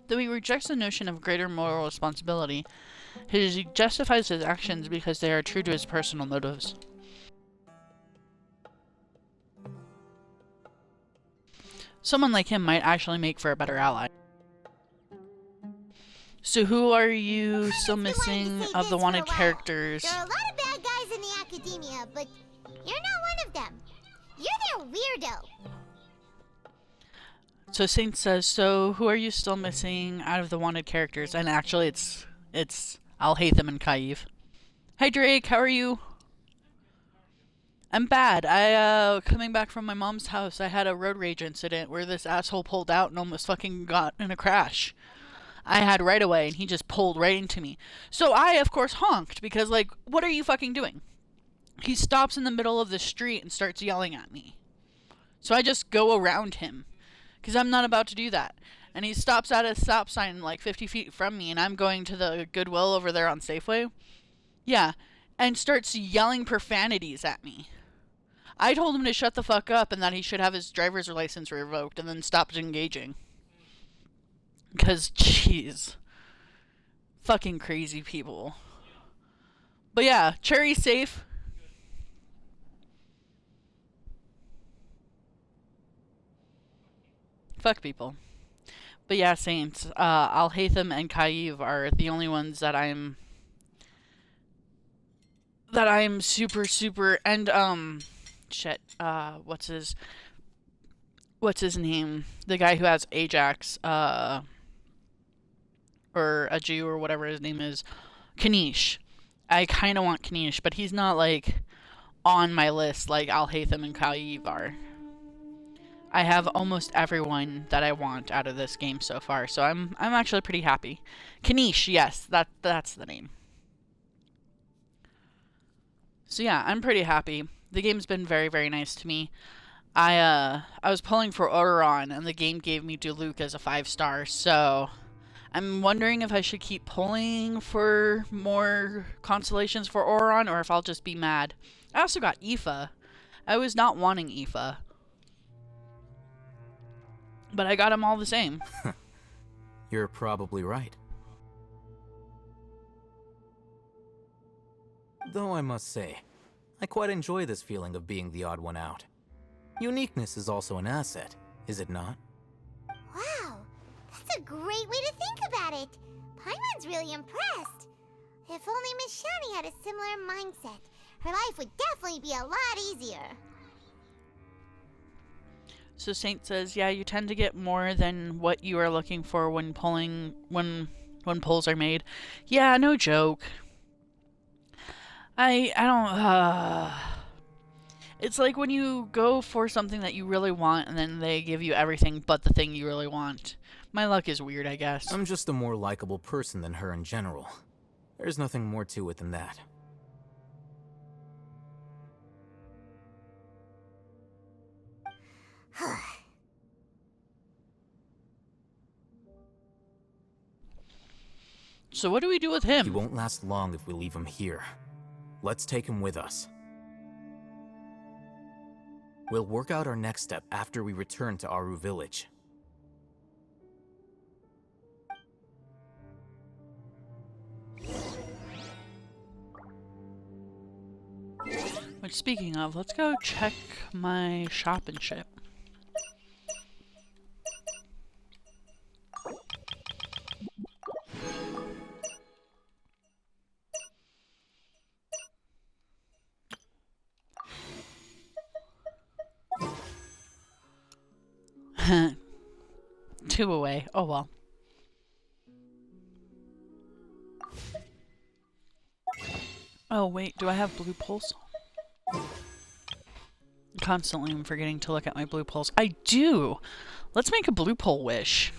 Though he rejects the notion of greater moral responsibility, he justifies his actions because they are true to his personal motives. Someone like him might actually make for a better ally. So who are you still missing of the wanted characters? There are a lot of bad guys in the academia, but you're not one of them. You're their weirdo. So Saint says, so who are you still missing out of the wanted characters? And actually it's Alhaitham and Kaiv. Hi Drake, how are you? I'm bad. Coming back from my mom's house, I had a road rage incident where this asshole pulled out and almost fucking got in a crash. I had right away and he just pulled right into me. So I, of course, honked because, like, what are you fucking doing? He stops in the middle of the street and starts yelling at me. So I just go around him because I'm not about to do that. And he stops at a stop sign like 50 feet from me and I'm going to the Goodwill over there on Safeway. Yeah. And starts yelling profanities at me. I told him to shut the fuck up and that he should have his driver's license revoked and then stopped engaging. Because, jeez. Fucking crazy people. But yeah, Cherry's safe. Fuck people. But yeah, Saints. Alhaitham and Kaiv are the only ones that I'm super, and, shit, what's his name? The guy who has Ajax, or a Jew or whatever his name is. Kanish. I kind of want Kanish, but he's not, like, on my list like Alhaitham and Kaiv are. I have almost everyone that I want out of this game so far, so I'm actually pretty happy. Kanish, yes, that's the name. So yeah, I'm pretty happy. The game's been very, very nice to me. I was pulling for Oreron, and the game gave me Duluc as a 5-star, so I'm wondering if I should keep pulling for more constellations for Oreron, or if I'll just be mad. I also got Aoife. I was not wanting Aoife. But I got them all the same. You're probably right. Though I must say, I quite enjoy this feeling of being the odd one out. Uniqueness is also an asset, is it not? Wow, that's a great way to think about it. Paimon's really impressed. If only Miss Shani had a similar mindset, her life would definitely be a lot easier. So Saint says, yeah, you tend to get more than what you are looking for when polls are made. Yeah, no joke. I don't, it's like when you go for something that you really want and then they give you everything but the thing you really want. My luck is weird, I guess. I'm just a more likable person than her in general. There's nothing more to it than that. So what do we do with him? He won't last long if we leave him here. Let's take him with us. We'll work out our next step after we return to Aru Village. Which, speaking of, let's go check my shop and shit. Two away. Oh well. Oh wait, do I have blue pulse? Constantly I'm forgetting to look at my blue pulse. I do! Let's make a blue pole wish.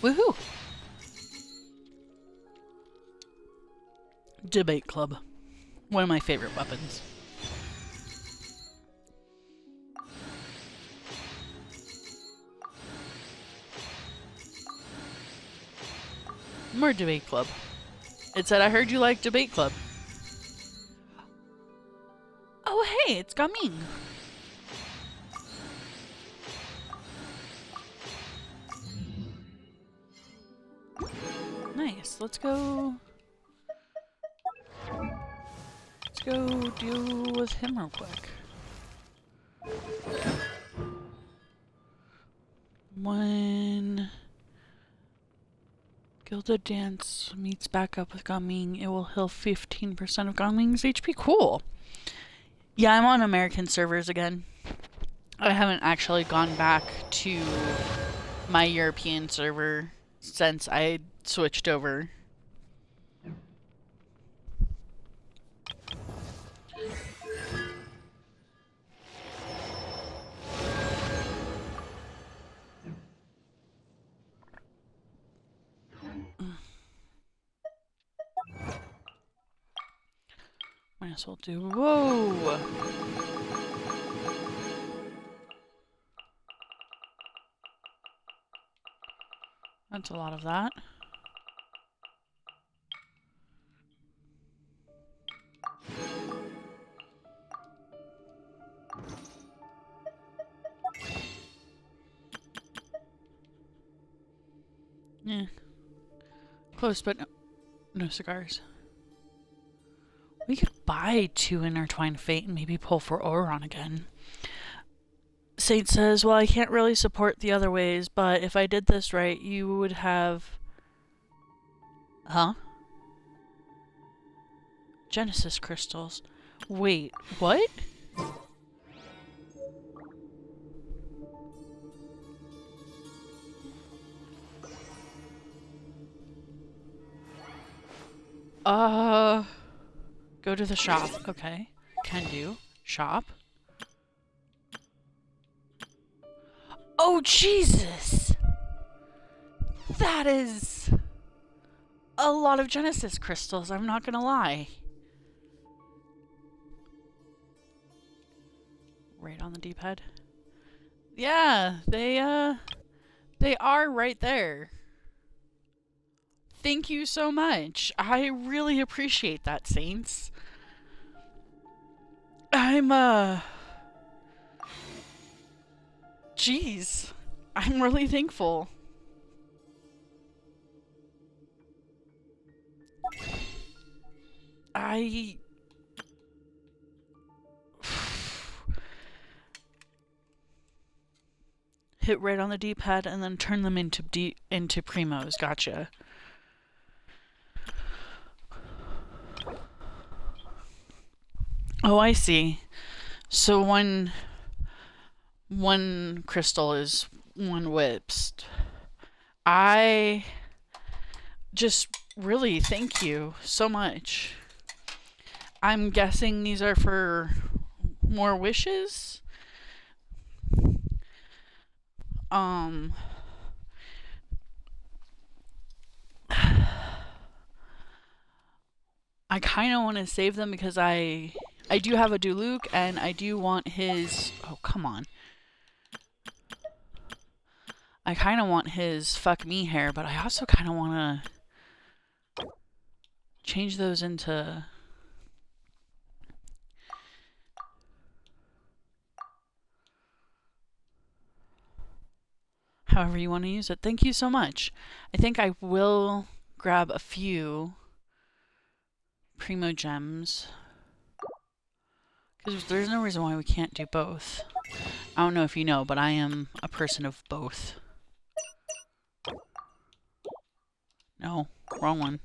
Woohoo! Debate club. One of my favorite weapons. More debate club. It said, I heard you like debate club. Oh, hey, it's Gaming. Nice. Let's go deal with him real quick. When Gilded Dance meets back up with Gaming, it will heal 15% of Gaming's HP. Cool. Yeah, I'm on American servers again. I haven't actually gone back to my European server since I switched over. Might as well do. Whoa! That's a lot of that. Yeah. Close, but no cigars. We could buy 2 Intertwined Fate and maybe pull for Oron again. Saint says, well, I can't really support the other ways, but if I did this right, you would have... Huh? Genesis crystals. Wait, what? Go to the shop. Okay. Can do. Shop. Oh, Jesus! That is a lot of Genesis crystals, I'm not gonna lie. Right on the D-pad. Yeah, they are right there. Thank you so much. I really appreciate that, Saints. Jeez. I'm really thankful. Hit right on the D-pad and then turn them into primos. Gotcha. Oh, I see. So one crystal is 1 whips. I just really thank you so much. I'm guessing these are for more wishes. I kind of want to save them because I do have a Duluc and I do want his... Oh, come on. I kind of want his fuck me hair, but I also kind of want to change those into... however you want to use it. Thank you so much. I think I will grab a few Primo Gems. Because there's no reason why we can't do both. I don't know if you know, but I am a person of both. No, wrong one.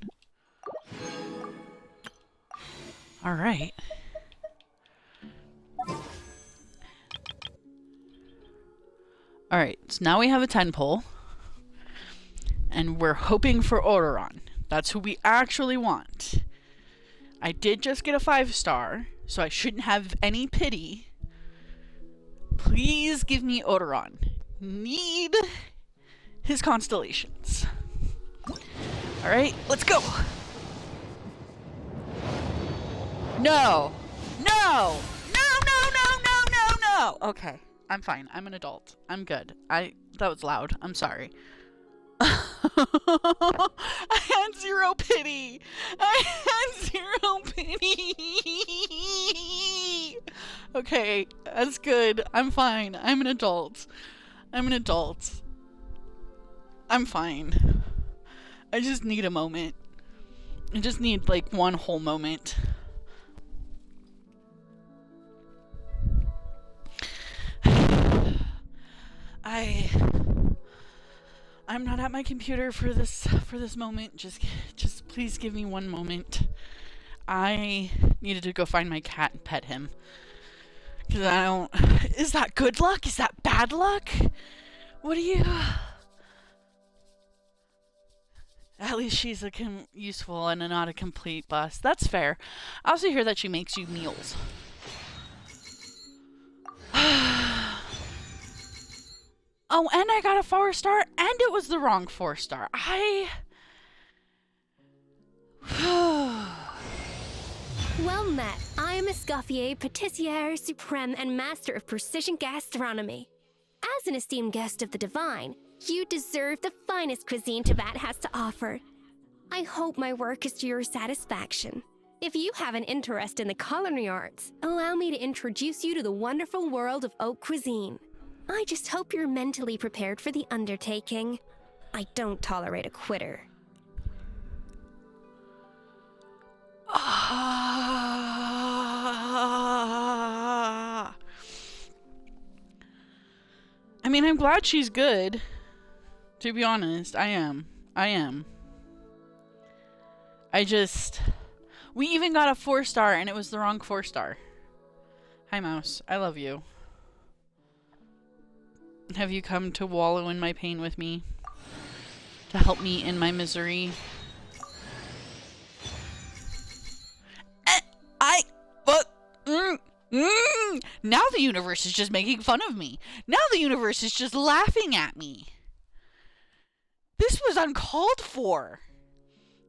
Alright. Alright, so now we have a 10 pull. And we're hoping for Odoron. That's who we actually want. I did just get a 5-star, so I shouldn't have any pity. Please give me Odoron. Need his constellations. Alright, let's go! No! No! No! Okay, I'm fine. I'm an adult. I'm good. That was loud. I'm sorry. I had 0 pity. I had 0 pity. Okay, that's good. I'm fine. I'm an adult. I'm fine. I just need a moment. I just need like one whole moment. I'm not at my computer for this moment. Just please give me one moment. I needed to go find my cat and pet him. Cause I don't... Is that good luck? Is that bad luck? What do you... At least she's useful and not a complete bust. That's fair. I also hear that she makes you meals. Oh, and I got a 4-star, and it was the wrong 4-star. Well met. I am Escoffier, Patissiere Supreme, and Master of Precision Gastronomy. As an esteemed guest of the Divine, you deserve the finest cuisine Teyvat has to offer. I hope my work is to your satisfaction. If you have an interest in the culinary arts, allow me to introduce you to the wonderful world of haute cuisine. I just hope you're mentally prepared for the undertaking. I don't tolerate a quitter. I mean, I'm glad she's good. To be honest, I am. We even got a 4-star and it was the wrong 4-star. Hi, Mouse. I love you. Have you come to wallow in my pain with me? To help me in my misery? Now the universe is just making fun of me. Now the universe is just laughing at me. This was uncalled for.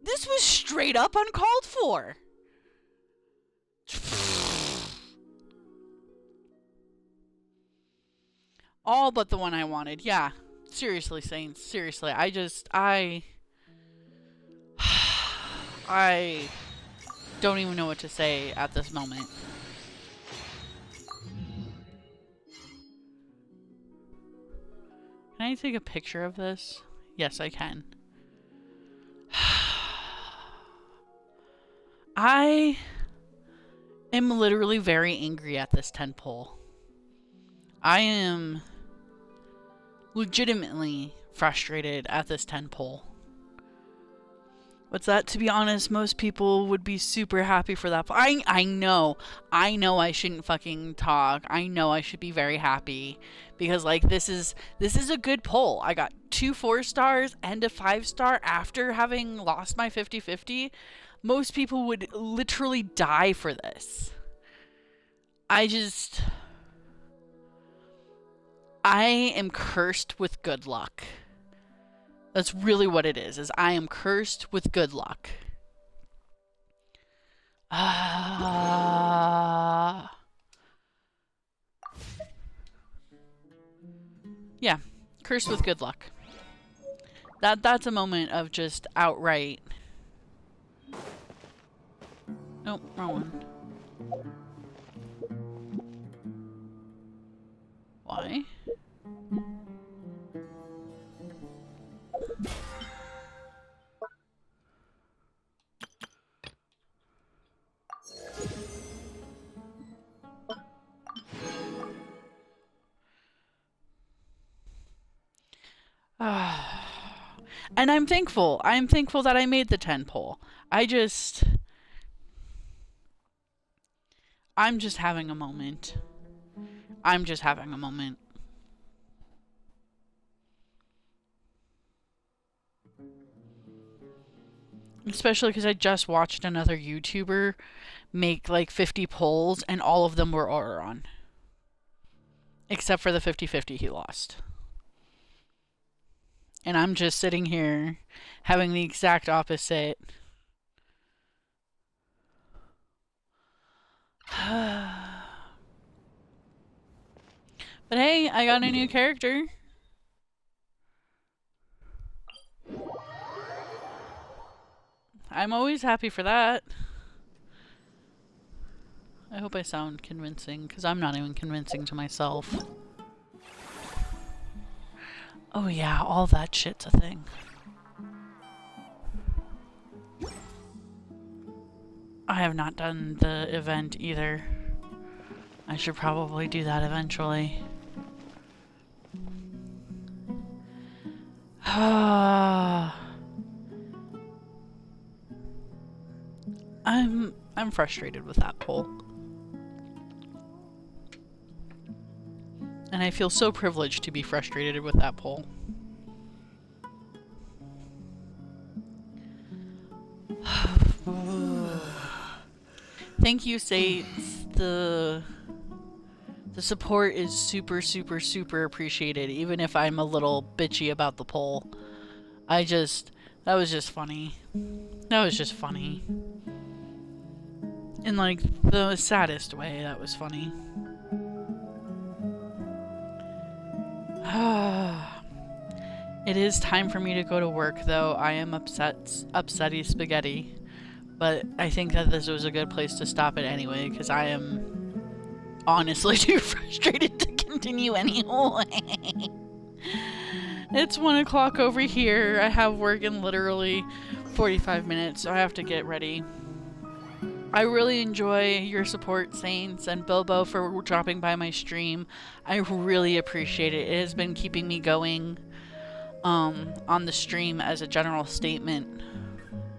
This was straight up uncalled for. All but the one I wanted. Yeah. Seriously, Saints. Seriously. I don't even know what to say at this moment. Can I take a picture of this? Yes, I can. I am literally very angry at this 10 pull. I am legitimately frustrated at this 10 pull. What's that? To be honest, most people would be super happy for that. I know I shouldn't fucking talk. I know I should be very happy because like this is a good poll. I got 2 4-stars and a 5-star after having lost my 50-50. Most people would literally die for this. I am cursed with good luck. That's really what it is I am cursed with good luck. Yeah, cursed with good luck. That's a moment of just outright. Nope, wrong one. Why? And I'm thankful. I'm thankful that I made the 10 poll. I'm just having a moment. I'm just having a moment. Especially because I just watched another YouTuber make like 50 polls and all of them were Auron. Except for the 50-50 he lost. And I'm just sitting here having the exact opposite. But hey, I got a new character. I'm always happy for that. I hope I sound convincing, because I'm not even convincing to myself. Oh yeah, all that shit's a thing. I have not done the event either. I should probably do that eventually. I'm frustrated with that poll. And I feel so privileged to be frustrated with that poll. Thank you, Sates. The support is super, super, super appreciated, even if I'm a little bitchy about the poll. That was just funny. That was just funny. In like the saddest way, that was funny. It is time for me to go to work, though. I am upsetty spaghetti. But I think that this was a good place to stop it anyway, because I am honestly too frustrated to continue anyway. It's 1 o'clock over here. I have work in literally 45 minutes, so I have to get ready. I really enjoy your support, Saints, and Bilbo for dropping by my stream. I really appreciate it. It has been keeping me going on the stream as a general statement.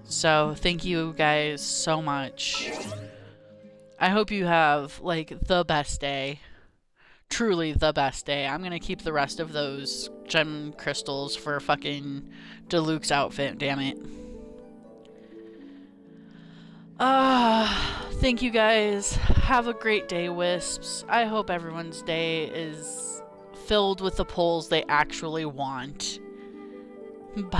So thank you guys so much. I hope you have like the best day. Truly the best day. I'm gonna keep the rest of those gem crystals for fucking Diluc's outfit, damn it. Thank you guys. Have a great day, Wisps. I hope everyone's day is filled with the polls they actually want. Bye.